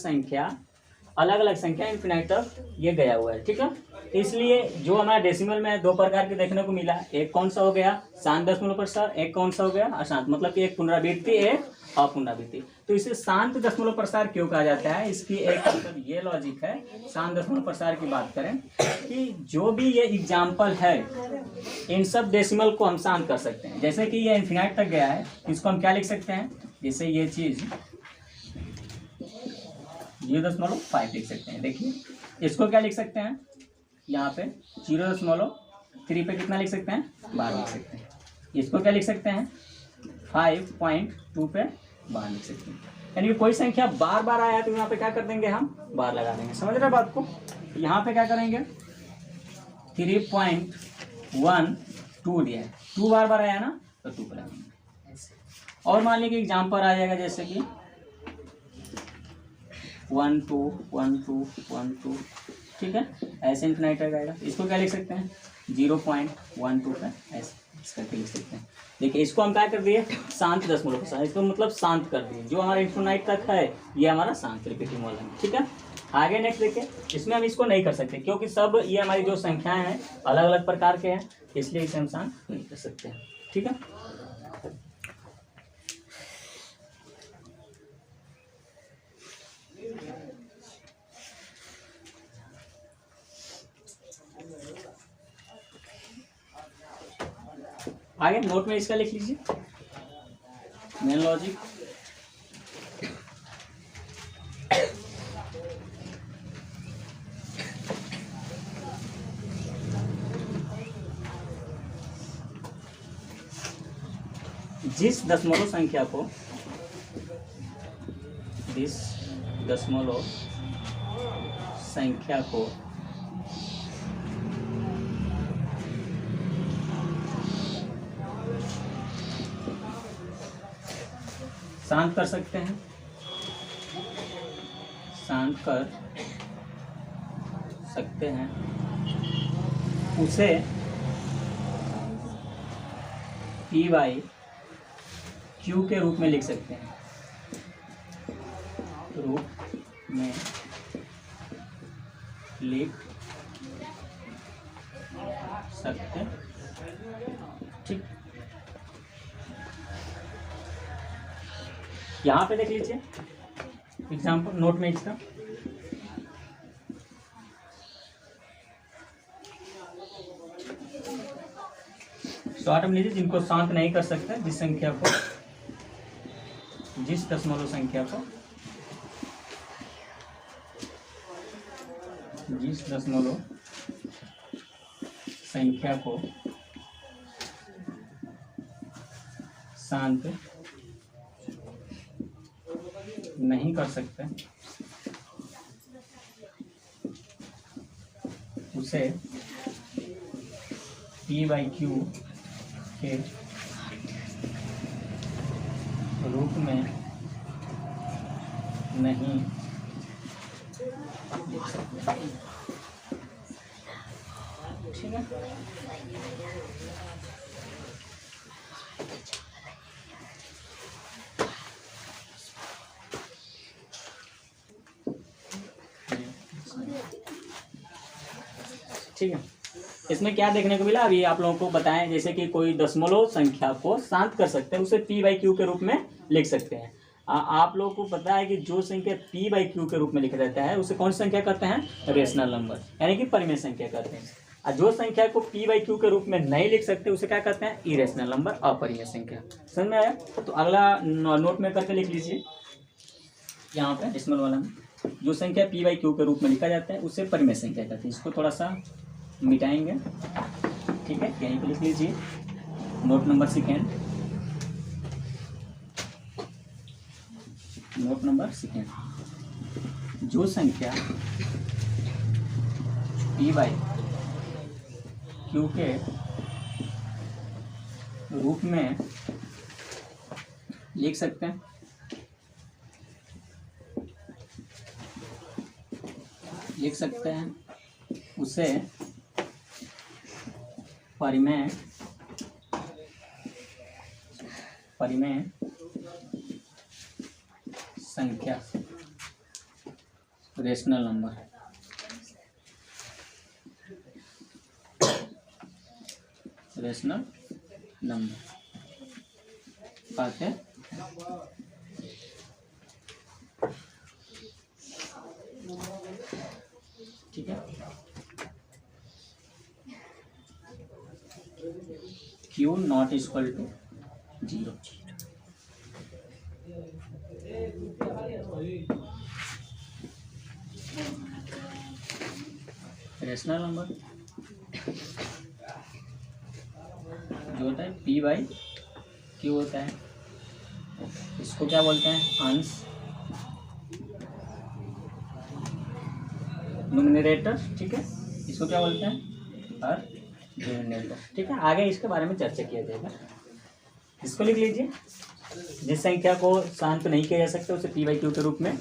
संख्या इन्फिनाइट तक ये गया हुआ है, ठीक है। इसलिए जो हमारा डेसिमल में दो प्रकार के देखने को मिला, एक कौन सा हो गया शांत दशमलव प्रसार, एक कौन सा हो गया अशांत, मतलब कि एक पुनरावृत्ति एक अपुनरावृत्ति। तो इसे शांत दशमलव प्रसार क्यों कहा जाता है, इसकी एक मतलब ये लॉजिक है। शांत दशमलव प्रसार की बात करें कि जो भी ये एग्जाम्पल है, इन सब डेसिमल को हम शांत कर सकते हैं। जैसे कि ये इन्फिनाइट तक गया है, इसको हम क्या लिख सकते हैं, जैसे ये चीज़ 0.5 लिख सकते हैं। देखिए इसको क्या लिख सकते हैं, यहाँ पे 0.3 पे कितना लिख सकते हैं, 12 लिख सकते हैं। इसको क्या लिख सकते हैं, 5.2 पे 12 लिख सकते हैं। यानी कि कोई संख्या बार बार आया तो यहाँ पे क्या कर देंगे, हम बार लगा देंगे। समझ रहे बात को। यहाँ पे क्या करेंगे, 3.12 दिया है, 2 बार बार आया ना, तो 2 पे लगाएंगे ऐसे। और मान लीजिए एग्जाम्पल आ जाएगा जैसे कि 1 2 1 2 1 2, ठीक है, ऐसे इन्फिनाइट तक आएगा। इसको क्या लिख सकते हैं, 0.12 पे ऐसे करके लिख सकते हैं। देखिए इसको हम क्या कर दिए, शांत दशमलव प्रसार, इसको मतलब शांत कर दिए। जो हमारा इन्फिनाइट तक है ये हमारा शांत रिपीटिंग वाला है, ठीक है। आगे नेक्स्ट देखिए, इसमें हम इसको नहीं कर सकते क्योंकि सब ये हमारी जो संख्याएं हैं अलग अलग प्रकार के हैं, इसलिए इसे हम शांत नहीं कर सकते हैं, ठीक है। आगे नोट में इसका लिख लीजिए मेन लॉजिक। जिस दशमलव संख्या को शांत कर सकते हैं, शांत कर सकते हैं, उसे P बाई Q के रूप में लिख सकते हैं, रूप में लिख सकते, ठीक। यहाँ पे देख लीजिए एग्जाम्पल नोट में इसका, शॉर्ट में लीजिए, जिनको शांत नहीं कर सकते, जिस संख्या को, जिस दशमलव संख्या को, जिस दशमलव संख्या को शांत नहीं कर सकते, उसे P बाई Q के रूप में नहीं लिख सकते, ठीक है। ठीक है, इसमें क्या देखने को मिला, अभी आप लोगों को बताएं, जैसे कि कोई दशमलव संख्या को शांत कर सकते हैं, उसे P बाई Q के रूप में लिख सकते हैं। आप लोगों को पता है कि जो संख्या P बाई Q के रूप में लिखा जाता है उसे कौन सी संख्या कहते हैं, रेशनल नंबर, यानी कि परिमेय संख्या कहते हैं। और जो संख्या को P बाई Q के रूप में नहीं लिख सकते उसे क्या कहते हैं, इरेशनल नंबर, अपरिमेय संख्या। समझ में आया? तो अगला नोट में करके लिख लीजिए, यहाँ पे डेसिमल वाला में जो संख्या P बाई Q के रूप में लिखा जाता है उसे परिमेय संख्या कहते हैं। इसको थोड़ा सा मिटाएंगे, ठीक है, यहीं पे लिख लीजिए note number second, note number second, जो संख्या P बाई Q के रूप में लिख सकते हैं, उसे परिमेय संख्या, रेशनल नंबर, बात है। ठीक है, Q not equal to 0, rational number जो होता है P बाई Q होता है, इसको क्या बोलते हैं, अंश, न्यूमरेटर, ठीक है, इसको क्या बोलते हैं, और डिनोमिनेटर, ठीक है। आगे इसके बारे में चर्चा किया जाएगा। इसको लिख लीजिए, जिस संख्या को शांत नहीं किया जा सकता उसे P बाई Q के रूप में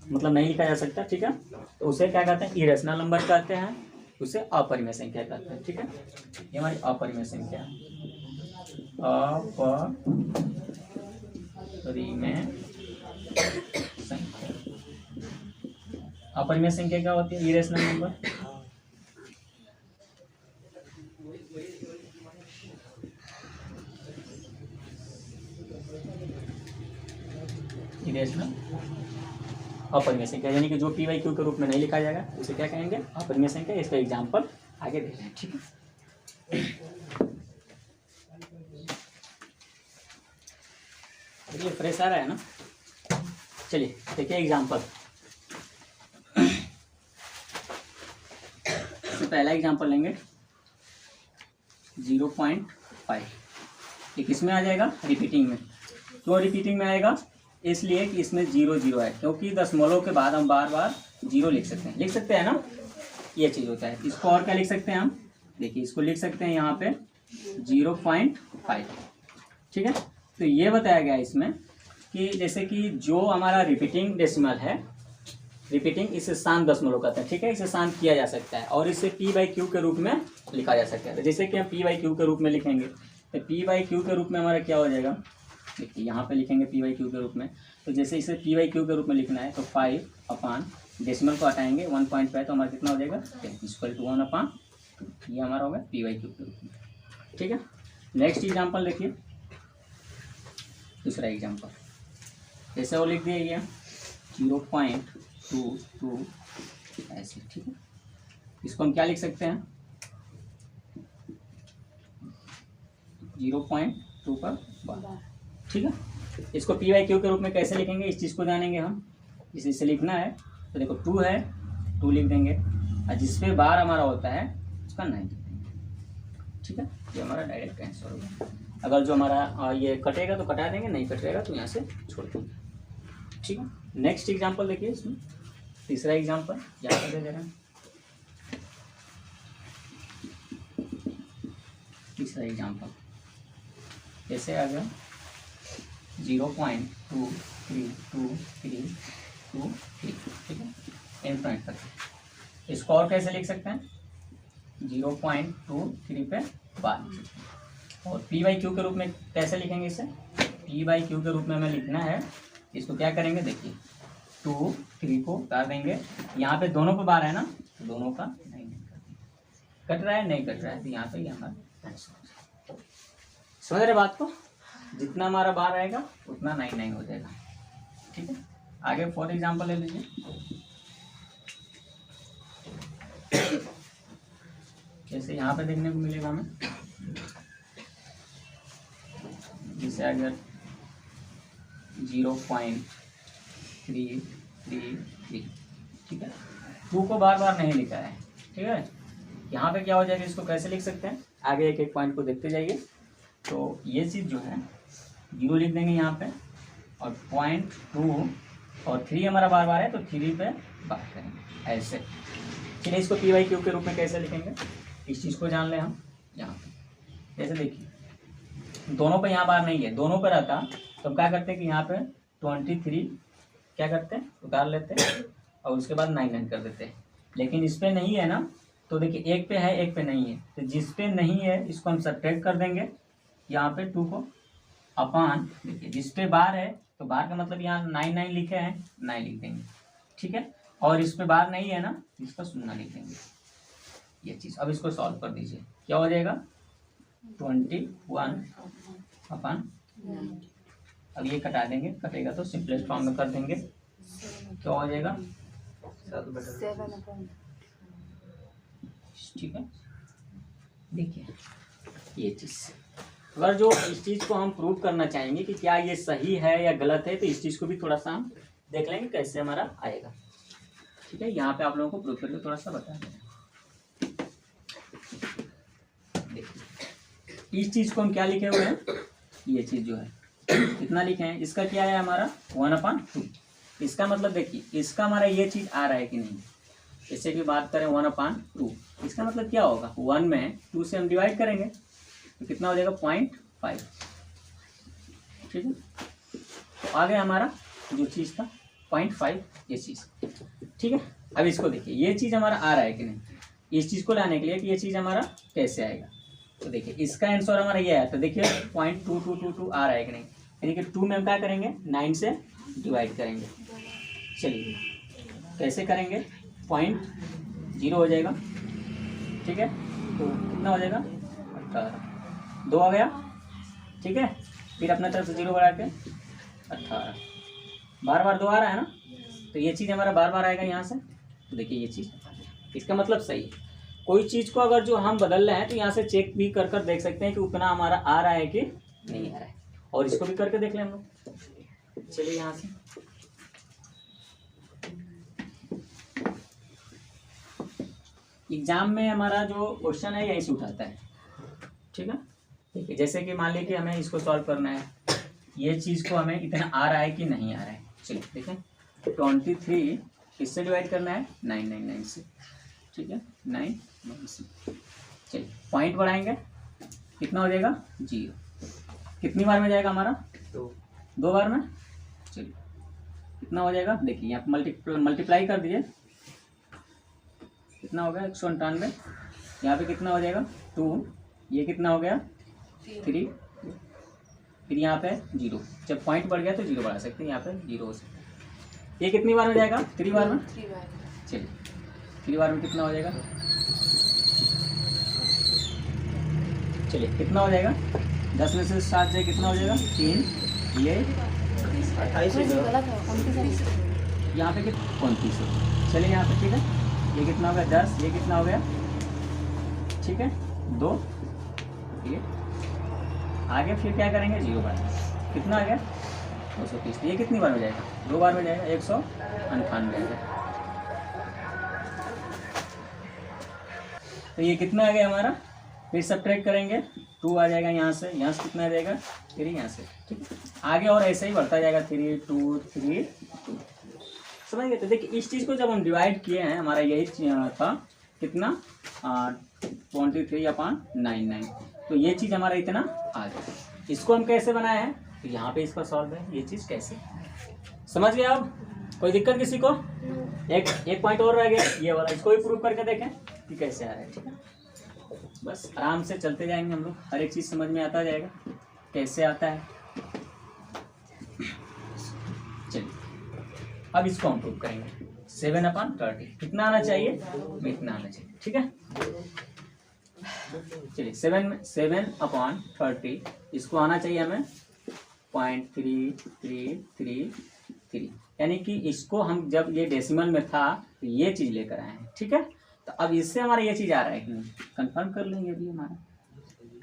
मतलब नहीं लिखा जा सकता, ठीक है, तो उसे क्या कहते हैं, इरेशनल नंबर कहते हैं, उसे अपरिमेय संख्या कहते हैं, ठीक है। ये हमारी अपरिमेय संख्या, अपरिमेय संख्या क्या होती है, इरेशनल नंबर, इरेशनल अपरिमेय संख्या, यानी कि जो P बाई Q के रूप में नहीं लिखा जाएगा उसे क्या कहेंगे, अपरिमेय संख्या। इसका एग्जाम्पल आगे देख रहे हैं, ठीक है। ये फ्रेश आ रहा है ना, चलिए देखिए एग्जाम्पल। तो पहला एग्जाम्पल लेंगे 0.5, ये किस में आ जाएगा, रिपीटिंग में। क्यों रिपीटिंग में आएगा, इसलिए कि इसमें 0 0 है, क्योंकि दशमलव के बाद हम बार बार 0 लिख सकते हैं ना, ये चीज़ होता है। इसको और क्या लिख सकते हैं हम, देखिए इसको लिख सकते हैं यहाँ पे 0.5। ठीक है, तो ये बताया गया है इसमें कि जैसे कि जो हमारा रिपीटिंग डेसिमल है, रिपीटिंग इसे शांत दशमलव कहते हैं। ठीक है, इसे शांत किया जा सकता है और इसे p/q के रूप में लिखा जा सकता है। तो जैसे कि हम p/q के रूप में लिखेंगे तो p/q के रूप में हमारा क्या हो जाएगा, देखिए यहाँ पे लिखेंगे p/q के रूप में। तो जैसे इसे p/q के रूप में लिखना है तो 5 अपान डेसिमल को हटाएंगे 1.5 तो हमारा कितना हो जाएगा 10 = 1/2। ये हमारा होगा p/q के रूप में। ठीक है, नेक्स्ट एग्जाम्पल देखिए, दूसरा एग्जाम्पल जैसे वो लिख दिया गया 0.22 ऐसे। ठीक है, इसको हम क्या लिख सकते हैं 0.2 पर 12। ठीक है, इसको p/q के रूप में कैसे लिखेंगे इस चीज़ को जानेंगे हम। इसे लिखना है तो देखो 2 है 2 लिख देंगे और जिस पे बार हमारा होता है उसका 9 लिख देंगे। ठीक है, ये हमारा डायरेक्ट आंसर होगा। अगर जो हमारा ये कटेगा तो कटा देंगे, नहीं कटेगा तो यहाँ से छोड़ देंगे। ठीक है, नेक्स्ट एग्जांपल देखिए, इसमें तीसरा एग्जांपल यहाँ पर दे रहे हैं। तीसरा एग्जांपल कैसे आ गया 0.232323। ठीक है, इनफाइनाइट करके इसको और कैसे लिख सकते हैं 0.23 पे 12। और p/q के रूप में कैसे लिखेंगे इसे, p/q के रूप में हमें लिखना है। इसको क्या करेंगे देखिए 2 3 को उतार देंगे, यहाँ पे दोनों पे बार है ना तो दोनों का 9 कट रहा है, नहीं कट रहा है तो यहाँ पे हमारा आंसर। समझ रहे बात को, जितना हमारा बार आएगा उतना 9 हो जाएगा। ठीक है, आगे फॉर एग्जांपल ले लीजिए, जैसे यहाँ पे देखने को मिलेगा हमें, जैसे अगर 0.333। ठीक है, 2 को बार बार नहीं लिखा है। ठीक है, यहाँ पे क्या हो जाएगा, इसको कैसे लिख सकते हैं, आगे एक एक पॉइंट को देखते जाइए। तो ये चीज़ जो है 0 लिख देंगे यहाँ पे और 0.2 और 3 हमारा बार बार है तो 3 पे बात करेंगे ऐसे। चलिए इसको p/q के रूप में कैसे लिखेंगे इस चीज़ को जान लें हम। यहाँ पे जैसे देखिए दोनों पे यहाँ बार नहीं है, दोनों पे रहता तो हम क्या करते हैं कि यहाँ पे 23 क्या करते हैं उतार लेते हैं और उसके बाद 9 कर देते हैं। लेकिन इस पे नहीं है ना, तो देखिए एक पे है एक पे नहीं है, तो जिस पे नहीं है इसको हम सब्ट्रैक्ट कर देंगे यहाँ पे 2 को अपान, देखिए जिस पे बार है तो बार का मतलब यहाँ 9 लिखे हैं 9 लिख देंगे। ठीक है, और इस पे बार नहीं है ना इसका 0 लिख देंगे ये चीज़। अब इसको सॉल्व कर दीजिए, क्या हो जाएगा 21 अपान, अब ये कटा देंगे, कटेगा तो सिंपलेस्ट फॉर्म में कर देंगे, क्या हो जाएगा 7। ठीक है, देखिए ये चीज़ अगर जो इस चीज़ को हम प्रूव करना चाहेंगे कि क्या ये सही है या गलत है तो इस चीज़ को भी थोड़ा सा हम देख लेंगे कैसे हमारा आएगा। ठीक है, यहाँ पे आप लोगों को प्रूव करके थोड़ा सा बता दें। देखिए इस चीज़ को हम क्या लिखे हुए हैं, ये चीज़ जो है कितना लिखे हैं, इसका क्या है हमारा 1/2। इसका मतलब देखिए इसका हमारा ये चीज़ आ रहा है कि नहीं, इससे की बात करें 1/2, इसका मतलब क्या होगा 1 में 2 से हम डिवाइड करेंगे तो कितना हो जाएगा 0.5। ठीक है, तो आ गया हमारा जो चीज़ था 0.5 ये चीज़। ठीक है, अब इसको देखिए ये चीज़ हमारा आ रहा है कि नहीं, इस चीज़ को लाने के लिए कि ये चीज़ हमारा कैसे आएगा, तो देखिए इसका आंसर हमारा ये है, तो देखिए 0.2222 आ रहा है कि नहीं, देखिए 2 में हम क्या करेंगे 9 से डिवाइड करेंगे। चलिए कैसे करेंगे 0.0 हो जाएगा। ठीक है, तो कितना हो जाएगा 18, 2 आ गया। ठीक है, फिर अपना तरफ से 0 बढ़ा के 18, बार बार 2 आ रहा है ना, तो ये चीज़ हमारा बार बार आएगा यहाँ से। तो देखिए ये चीज़ इसका मतलब सही है। कोई चीज़ को अगर जो हम बदल रहे हैं तो यहाँ से चेक भी कर कर देख सकते हैं कि उतना हमारा आ रहा है कि नहीं आ रहा है, और इसको भी करके देख लें हम लोग। चलिए यहाँ से एग्जाम में हमारा जो क्वेश्चन है यही से उठाता है। ठीक है, ठीक है, जैसे कि मान लीजिए कि हमें इसको सॉल्व करना है, ये चीज़ को हमें इतना आ रहा है कि नहीं आ रहा है। चलिए देखें 23 किससे डिवाइड करना है 999 से, ठीक है 9 चलिए पॉइंट बढ़ाएंगे कितना हो जाएगा 0। कितनी बार में जाएगा हमारा 2 बार में। चलिए कितना हो जाएगा देखिए यहाँ पे मल्टीप्लाई कर दीजिए कितना हो गया 198। यहाँ पे कितना हो जाएगा 2, ये कितना हो गया 3, फिर यहाँ पे 0। जब पॉइंट बढ़ गया तो 0 बढ़ा सकते हैं, यहाँ पे 0 हो सकता है। ये कितनी बार में जाएगा 3 बार में। चलिए 3 बार में कितना हो जाएगा, चलिए कितना हो जाएगा 10 में से 7 जाए कितना हो जाएगा 3, ये 28 यहाँ पे कितना 29। चलिए यहाँ पे ठीक है ये कितना हो गया 10, ये कितना हो गया ठीक है 2, ये आगे फिर क्या करेंगे 0 बार कितना आ गया 230। ये कितनी बार में जाएगा 2 बार में जाएगा 198 आएगा। तो ये कितना आ गया हमारा, फिर सब्ट्रैक्ट करेंगे 2 आ जाएगा यहाँ से कितना आ जाएगा 3 यहाँ से, ठीक है आगे और ऐसे ही बढ़ता जाएगा 3 2 3 2। समझ गए। तो देखिए इस चीज़ को जब हम डिवाइड किए हैं हमारा यही था कितना 23/99। तो ये चीज़ हमारा इतना आ गया। इसको हम कैसे बनाए हैं तो यहाँ पे इसका सॉल्व है ये चीज़ कैसे, समझ गए आप। कोई दिक्कत किसी को। एक पॉइंट और रह गया ये वाला, इसको भी प्रूव करके देखें कि कैसे आ रहा है, ठीक है। बस आराम से चलते जाएंगे हम लोग, हर एक चीज़ समझ में आता जाएगा कैसे आता है। चलिए अब इसको हम प्रूव करेंगे 7/30 कितना आना चाहिए, इतना आना चाहिए, ठीक है। चलिए 7/30 इसको आना चाहिए हमें 0.3333, यानी कि इसको हम जब ये डेसिमल में था तो ये चीज़ लेकर आए हैं, ठीक है। तो अब इससे हमारा ये चीज़ आ रहा है कि नहीं, कंफर्म कर लेंगे अभी हमारा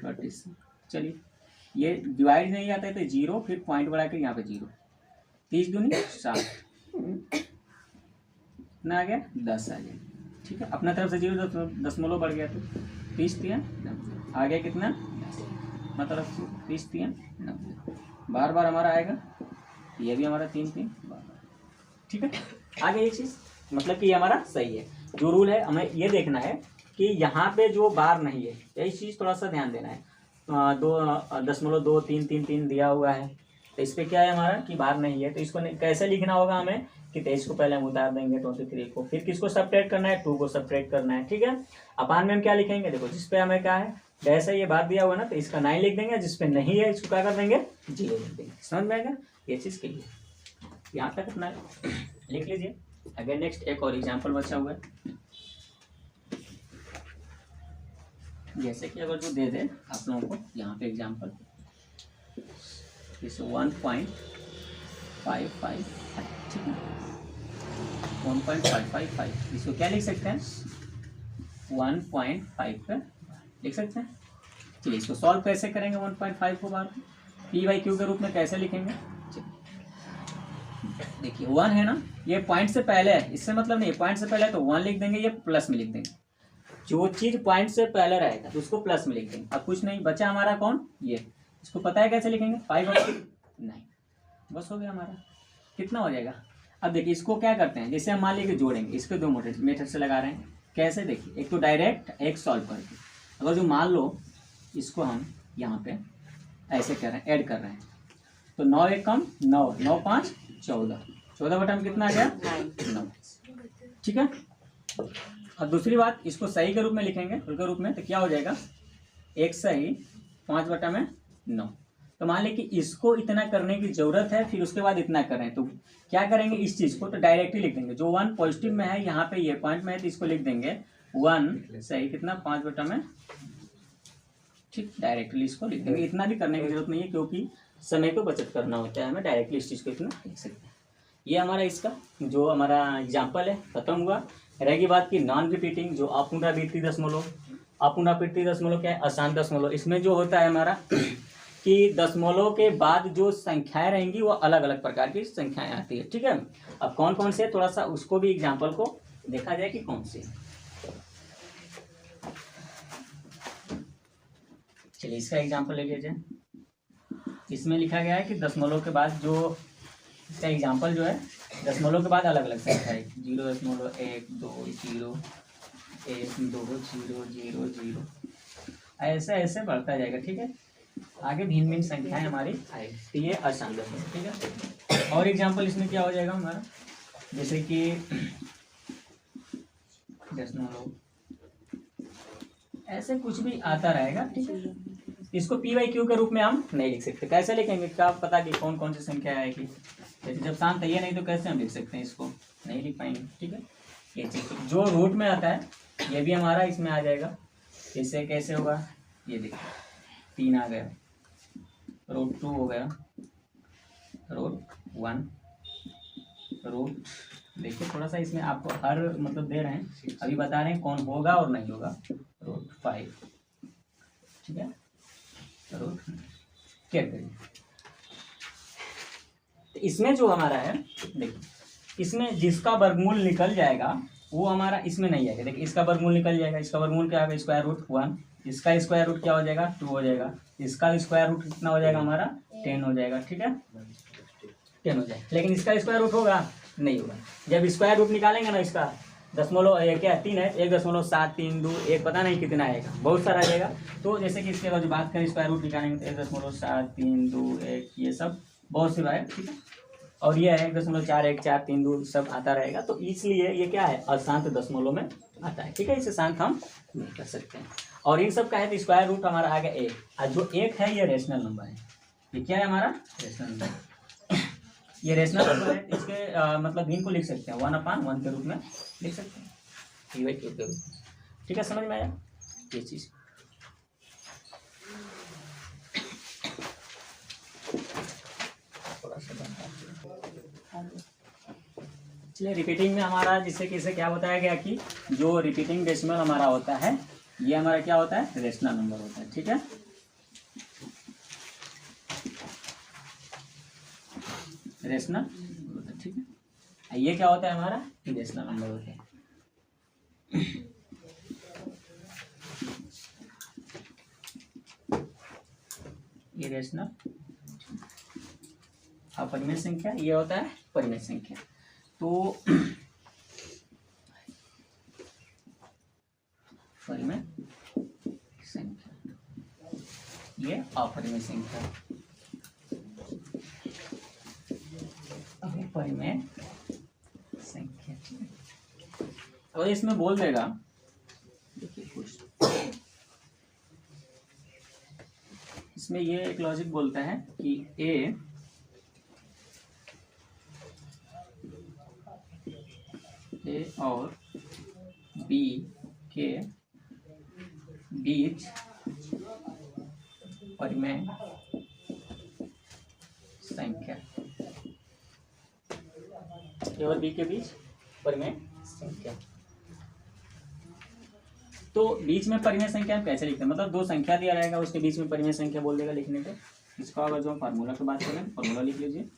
30 से। चलिए ये डिवाइड नहीं आता है तो 0 फिर पॉइंट बढ़ा के यहाँ पे 0, 30 दूनी 60 कितना आ गया 10 आ गया, ठीक है। अपना तरफ से 0 दशमलव बढ़ गया तो 30 आ गया कितना मतलब 30 90। बार बार हमारा आएगा ये भी हमारा 3 बार, ठीक है। आगे ये चीज़ मतलब कि ये हमारा सही है। जो रूल है हमें ये देखना है कि यहाँ पे जो बार नहीं है यही चीज़ थोड़ा सा ध्यान देना है। 2.2333 दिया हुआ है तो इस पर क्या है हमारा कि बार नहीं है, तो इसको कैसे लिखना होगा हमें कि 23 को पहले हम उतार देंगे 23 को, फिर किसको सब्ट्रैक्ट करना है 2 को सब्ट्रैक्ट करना है, ठीक है। अपान में हम क्या लिखेंगे देखो जिस पे हमें क्या है डैश है ये बार दिया हुआ ना तो इसका 9 लिख देंगे, जिस पे नहीं है इसको क्या कर देंगे 0 लिख देंगे। समझ में आएगा ये चीज़ के लिए यहाँ तक अपना लिख लीजिए। अगर नेक्स्ट एक और एग्जाम्पल बचा हुआ है, जैसे कि अगर जो दे दे आप लोगों को यहाँ पे एग्जाम्पल जैसे 1.555, ठीक है 1.555 इसको क्या लिख सकते हैं 1.5 पे लिख सकते हैं। चलिए इसको सॉल्व कैसे करेंगे 1.5 को बार P/Q के रूप में कैसे लिखेंगे। देखिए 1 है ना, ये पॉइंट से पहले है, इससे मतलब नहीं पॉइंट से पहले है तो 1 लिख देंगे, ये प्लस में लिख देंगे। जो चीज़ पॉइंट से पहले रहेगा तो उसको प्लस में लिख देंगे। अब कुछ नहीं बचा हमारा कौन ये, इसको पता है कैसे लिखेंगे 5/9 बस हो गया हमारा। कितना हो जाएगा अब देखिए इसको क्या करते हैं जैसे हम मान लीजिए जोड़ेंगे, इसको 2 मेथड से लगा रहे हैं। कैसे देखिए एक तो डायरेक्ट एक सॉल्व करके, अगर जो मान लो इसको हम यहाँ पे ऐसे कर रहे हैं ऐड कर रहे हैं तो 9 1 कम 9 9 5 14 बटा में कितना आ गया 9, ठीक है। अब दूसरी बात इसको सही के रूप में लिखेंगे के रूप में तो क्या हो जाएगा 1 सही 5/9। तो मान लें कि इसको इतना करने की ज़रूरत है फिर उसके बाद इतना करें तो क्या करेंगे इस चीज़ को तो डायरेक्टली लिख देंगे। जो 1 पॉजिटिव में है यहाँ पे ये पॉइंट में है तो इसको लिख देंगे 1 सही कितना 5/, ठीक डायरेक्टली इसको लिख देंगे। इतना भी करने की जरूरत नहीं है क्योंकि समय को बचत करना होता है, हमें डायरेक्टली इस चीज़ को इतना लिख सकते हैं। ये हमारा इसका जो हमारा एग्जाम्पल है खत्म हुआ। रहेगी बात की नॉन रिपीटिंग जो अपुनरावृत्ति दशमलव। अपुनरावृत्ति दशमलव क्या है आसान दशमलव। इसमें जो होता है हमारा कि दशमलव के बाद जो संख्याएं रहेंगी वो अलग अलग प्रकार की संख्याएं आती है, ठीक है। अब कौन कौन से थोड़ा सा उसको भी एग्जाम्पल को देखा जाए कि कौन से। चलिए इसका एग्जाम्पल ले लीजिए। इसमें लिखा गया है कि दशमलव के बाद जो इसका एग्जाम्पल जो है दशमलव के बाद अलग अलग संख्या है 0.1 2 0 1 2 0 0 0 ऐसे ऐसे बढ़ता जाएगा। ठीक है, आगे भिन्न भिन्न संख्याएं हमारी आएगी, तो ये अशांत दशमलव। ठीक है, और एग्जाम्पल इसमें क्या हो जाएगा हमारा, जैसे कि दशमलव, ऐसे कुछ भी आता रहेगा। ठीक है, इसको पी वाई क्यू के रूप में हम नहीं लिख सकते। कैसे लिखेंगे, क्या पता कि कौन कौन सी संख्या आएगी, जैसे जब शांत है ये नहीं तो कैसे हम लिख सकते हैं, इसको नहीं लिख पाएंगे। ठीक है, ये चीज जो रूट में आता है ये भी हमारा इसमें आ जाएगा। इससे कैसे होगा, ये देखिए 3 आ गया, √2 हो गया, √1, रूट, देखिए थोड़ा सा इसमें आपको हर मतलब दे रहे हैं, अभी बता रहे हैं कौन होगा और नहीं होगा। √5, ठीक है, रूट क्या करिए। तो इसमें जो हमारा है, देखिए इसमें जिसका वर्गमूल निकल जाएगा वो हमारा इसमें नहीं आएगा। देखिए इसका वर्गमूल निकल जाएगा, इसका वर्गमूल क्या आएगा, √1, इसका स्क्वायर रूट क्या हो जाएगा, 2 हो जाएगा, इसका स्क्वायर रूट कितना हो जाएगा हमारा, 10 हो जाएगा। ठीक है, 10 हो जाएगा, लेकिन इसका स्क्वायर रूट होगा नहीं होगा। जब स्क्वायर रूट निकालेंगे ना, इसका दशमलव क्या 3 है, 1.732 1 पता नहीं कितना आएगा, बहुत सारा आएगा। तो जैसे कि इसके अगर जो बात करें स्क्वायर रूट निकालेंगे तो 1.732 1 ये सब बहुत से आएगा। ठीक है, और ये है 1.4142 सब आता रहेगा। तो इसलिए ये क्या है, अशांत दशमलव में आता है। ठीक है, इसे शांत हम नहीं कर सकते हैं। और इन सब का है तो स्क्वायर रूट हमारा आ गया 1, और जो 1 है ये रेशनल नंबर है। ये क्या है हमारा रेशनल नंबर, ये रेशनल नंबर है। इसके मतलब भिन्न को लिख सकते हैं 1/1 के रूप में लिख सकते हैं, पी वाई क्यू के रूप में। ठीक है, समझ में आया ये चीज़। चलिए रिपीटिंग में हमारा जिससे कि इसे क्या बताया गया कि जो रिपीटिंग डेसिमल हमारा होता है ये हमारा क्या होता है, रेशनल नंबर होता है। ठीक है, रेशनल, ठीक है, ये क्या होता है हमारा, रेशनल नंबर होता है। ये रेशनल अपरिमेय संख्या, ये होता है परिमेय संख्या। तो परिमेय संख्या, ये अपरिमेय संख्या, परिमेय संख्या। और इसमें बोल देगा, देखिए कुछ इसमें ये एक लॉजिक बोलता है कि ए और बी के बीच परिमेय संख्या, ए और बी के बीच परिमेय संख्या। तो बीच में परिमेय संख्या हम कैसे लिखते हैं, मतलब दो संख्या दिया रहेगा उसके बीच में परिमेय संख्या बोल देगा लिखने को। इसका अगर जो हम फार्मूला की बात करें, फार्मूला लिख लीजिए,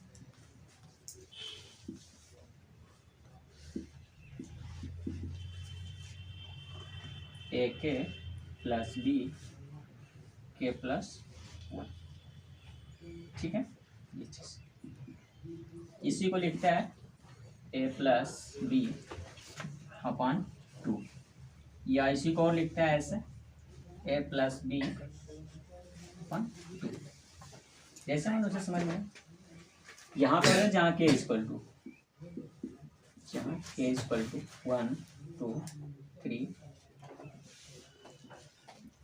ए के प्लस बी के प्लस 1। ठीक है, ये चीज इसी को लिखता है ए प्लस बी अपॉन 2, या इसी को और लिखता है ऐसे ए प्लस बी अपॉन 2। जैसे हम उसे समझ में, यहाँ पर है जहाँ के इक्वल टू, जहाँ के इक्वल टू 1 2 3,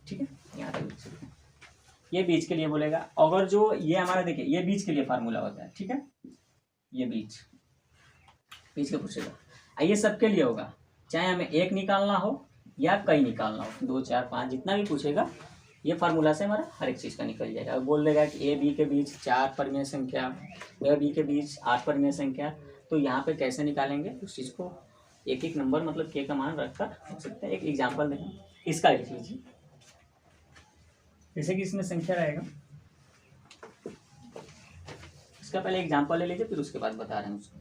ठीक है, यहाँ तक ये बीच के लिए बोलेगा। अगर जो ये हमारा देखिए ये बीच के लिए फार्मूला होता है। ठीक है, ये बीच के पूछेगा, ये सबके लिए होगा, चाहे हमें एक निकालना हो या कई निकालना हो, 2 4 5 जितना भी पूछेगा ये फार्मूला से हमारा हर एक चीज़ का निकल जाएगा। अब बोल देगा कि ए बी के बीच 4 परिमेय संख्या, ए बी के बीच 8 परिमेय संख्या, तो यहाँ पे कैसे निकालेंगे उस चीज़ को एक एक नंबर मतलब के का मान रखकर लिख सकते हैं। एक एग्जाम्पल देखें, इसका लिख लीजिए, जैसे कि इसमें संख्या रहेगा, इसका पहले एग्जाम्पल ले लीजिए फिर उसके बाद बता रहे हैं उसको।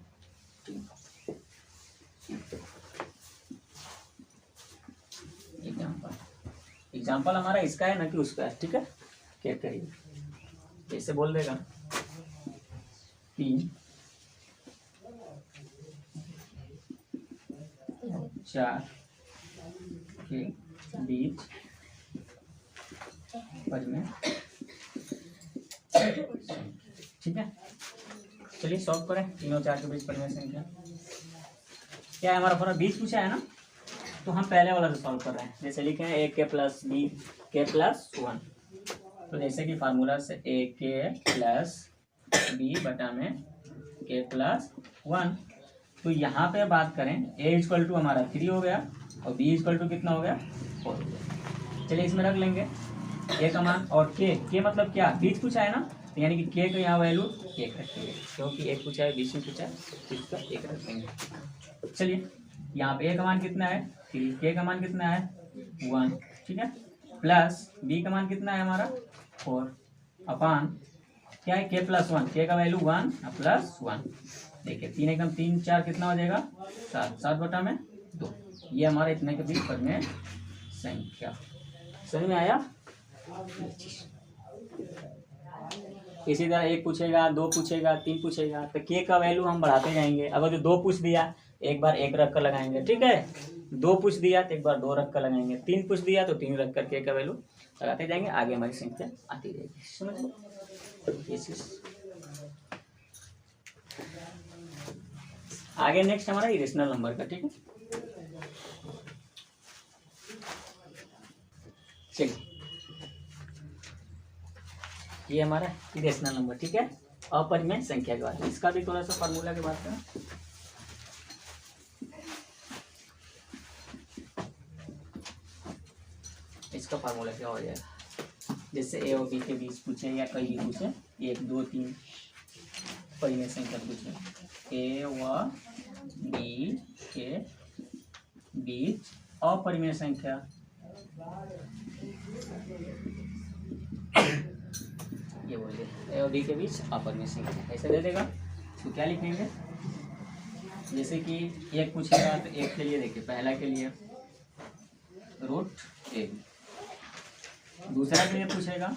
एग्जाम्पल हमारा इसका है ना कि उसका है। ठीक है, क्या करिए, जैसे बोल देगा 3 4 के बीच परिमेय। ठीक है, चलिए सॉल्व करें। 3 और 4 के बीच परिमेय संख्या क्या है हमारा, पूरा बीच पूछा है ना, तो हम पहले वाला से सॉल्व कर रहे हैं। जैसे लिखे हैं ए के प्लस बी के प्लस 1, तो जैसे कि फार्मूला से ए के प्लस बी बटा में के प्लस 1, तो यहाँ पे बात करें ए इक्वल टू हमारा 3 हो गया और बी इक्वल टू कितना हो गया 4 हो गया। चलिए इसमें रख लेंगे ए का मान, और के मतलब क्या, बीच पूछा है ना, तो यानी कि के का यहाँ वैल्यू 1 रखेंगे, क्योंकि 1 पूछा है, बीच में पूछा है, इसका 1 रखेंगे। चलिए यहाँ पे ए का मान कितना है 3, के का मान कितना है 1, ठीक है, प्लस बी का मान कितना है हमारा 4 अपान क्या है के प्लस 1, के का वैल्यू 1 प्लस 1। देखिए 3 एकम 3 4 कितना हो जाएगा 7, 7 बटा में 2। ये हमारे इतने के बीच परिमेय संख्या। समझ में आया। इसी तरह 1 पूछेगा, 2 पूछेगा, 3 पूछेगा, तो के का वैल्यू हम बढ़ाते जाएंगे। अगर जो 2 पूछ दिया एक बार 1 रख कर लगाएंगे, ठीक है, 2 पूछ दिया तो एक बार 2 रख कर लगाएंगे, 3 पूछ दिया तो 3 रख कर के का वैल्यू लगाते जाएंगे, आगे हमारी संख्या आती रहेगी। समझ लो ये चीज। आगे नेक्स्ट हमारा इरेशनल नंबर का, ठीक है। चलिए ये हमारा इरेशनल नंबर, ठीक है, अपरिमेय संख्या के बाद इसका भी थोड़ा सा फार्मूला के बात करें। इसका फार्मूला क्या हो जाएगा, जैसे ए और बी के बीच पूछे या कहीं भी पूछे, 1 2 3 परिमेय संख्या पूछे, ए व बी के बीच अपरिमेय संख्या, ये बोलिए ए और बी के बीच अपरिमेय संख्या, ऐसे दे देगा। तो क्या लिखेंगे, जैसे कि 1 पूछेगा तो 1 के लिए देखिए, पहला के लिए रूट ए, दूसरा के लिए पूछेगा,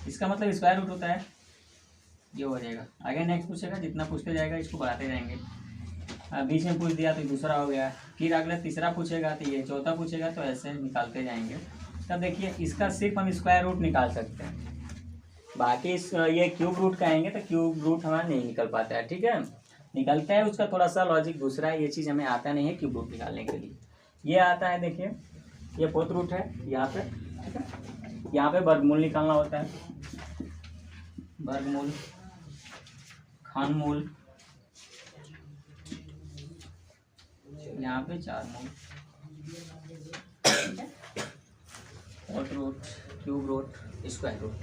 इसका मतलब स्क्वायर रूट होता है, ये हो जाएगा। आगे नेक्स्ट पूछेगा, जितना पूछते जाएगा इसको बढ़ाते जाएंगे। बीच में पूछ दिया तो दूसरा हो गया, फिर अगला तीसरा पूछेगा तो ये, चौथा पूछेगा तो ऐसे निकालते जाएंगे। तब देखिए इसका सिर्फ हम स्क्वायर रूट निकाल सकते हैं, बाकी ये क्यूब रूट कहेंगे तो क्यूब रूट हमारा नहीं निकल पाता है, ठीक है, निकलता है उसका थोड़ा सा लॉजिक दूसरा है, ये चीज़ हमें आता नहीं है क्यूब रूट निकालने के लिए। ये आता है, देखिए ये फोर्थ रूट है यहाँ पे, ठीक है, यहाँ पे वर्गमूल निकालना होता है, वर्गमूल, घनमूल, यहाँ पे 4 मूल, fourth root, cube root, square root,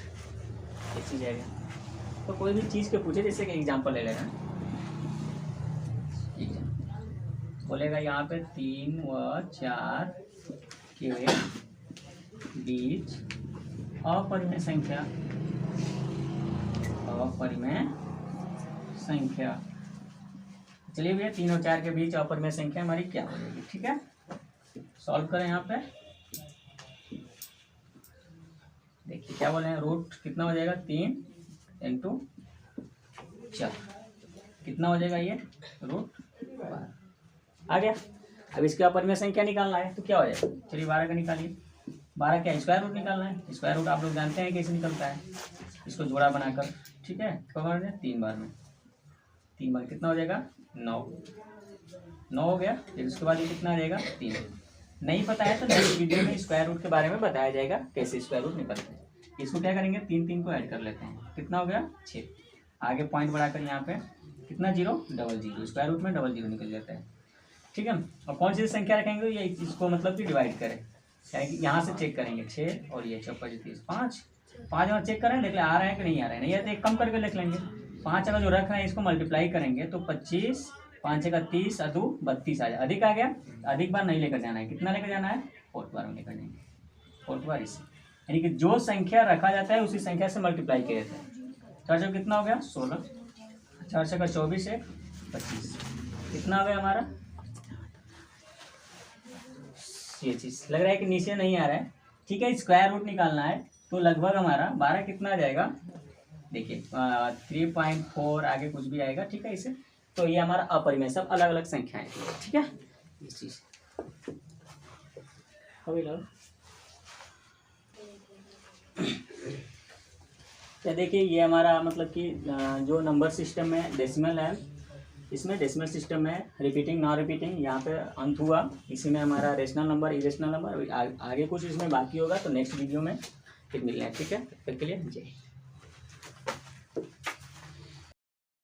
ये चीज आएगा। तो कोई भी चीज़ के पूछे, जैसे कि एग्जांपल ले लेना, बोलेगा यहाँ पे 3 व 4 के बीच अपरिमेय संख्या, अपरिमेय संख्या। चलिए भैया 3 और 4 के बीच अपरिमेय संख्या हमारी क्या हो जाएगी, ठीक है, सॉल्व करें। यहाँ पे देखिए क्या बोले हैं, रूट कितना हो जाएगा 3 × 4 कितना हो जाएगा, ये रूट 12 आ गया। अब इसके अपरिमेय संख्या निकालना है तो क्या हो जाएगा, चलिए 12 का निकालिए। 12 क्या स्क्वायर रूट निकालना है, स्क्वायर रूट आप लोग जानते हैं कैसे निकलता है, इसको जोड़ा बनाकर, ठीक है, कब बार में 3 बार में, 3 बार कितना हो जाएगा 9 हो गया। फिर उसके बाद ये कितना आ जाएगा 3। नहीं पता है तो नेक्स्ट वीडियो में स्क्वायर रूट के बारे में बताया जाएगा कैसे स्क्वायर रूट निकलते हैं। इसको क्या करेंगे, 3 को ऐड कर लेते हैं, कितना हो गया 6। आगे पॉइंट बढ़ाकर यहाँ पे कितना 0 00, स्क्वायर रूट में 00 निकल जाता है, ठीक है। और कौन सी संख्या रखेंगे, ये इसको मतलब कि डिवाइड करें, यानी कि यहाँ से चेक करेंगे 6 और ये 6 5 30 5 यहाँ चेक करें, देख ले आ रहा है कि नहीं आ रहा है, नहीं है तो एक कम करके लिख लेंगे। 5 अगर जो रख रहे हैं इसको मल्टीप्लाई करेंगे तो 25, 5 का 30 और 2 32 आ जाए, अधिक आ गया, अधिक बार नहीं लेकर जाना है, कितना लेकर जाना है 4 बार में लेकर जाएंगे, 4 बार इसे, यानी कि जो संख्या रखा जाता है उसी संख्या से मल्टीप्लाई किया जाता है। 4 से कितना हो गया 16, 4 से का 24 है 25, कितना हो गया हमारा, ये चीज लग रहा है कि नीचे नहीं आ रहा है, ठीक है। स्क्वायर रूट निकालना है तो लगभग हमारा 12 कितना आ जाएगा, देखिए 3.4 आगे कुछ भी आएगा, ठीक है, इसे तो ये हमारा अपरिमेय, सब अलग अलग संख्याएं हैं, ठीक है। इस चीज तो देखिए ये हमारा मतलब कि जो नंबर सिस्टम में डेसिमल है, इसमें डेसिमल सिस्टम में रिपीटिंग नॉन रिपीटिंग यहाँ पे अंत हुआ। इसी में हमारा रेशनल नंबर इरेशनल नंबर आगे कुछ इसमें बाकी होगा, तो नेक्स्ट वीडियो में फिर मिलना है, ठीक है। तब तक के लिए जय।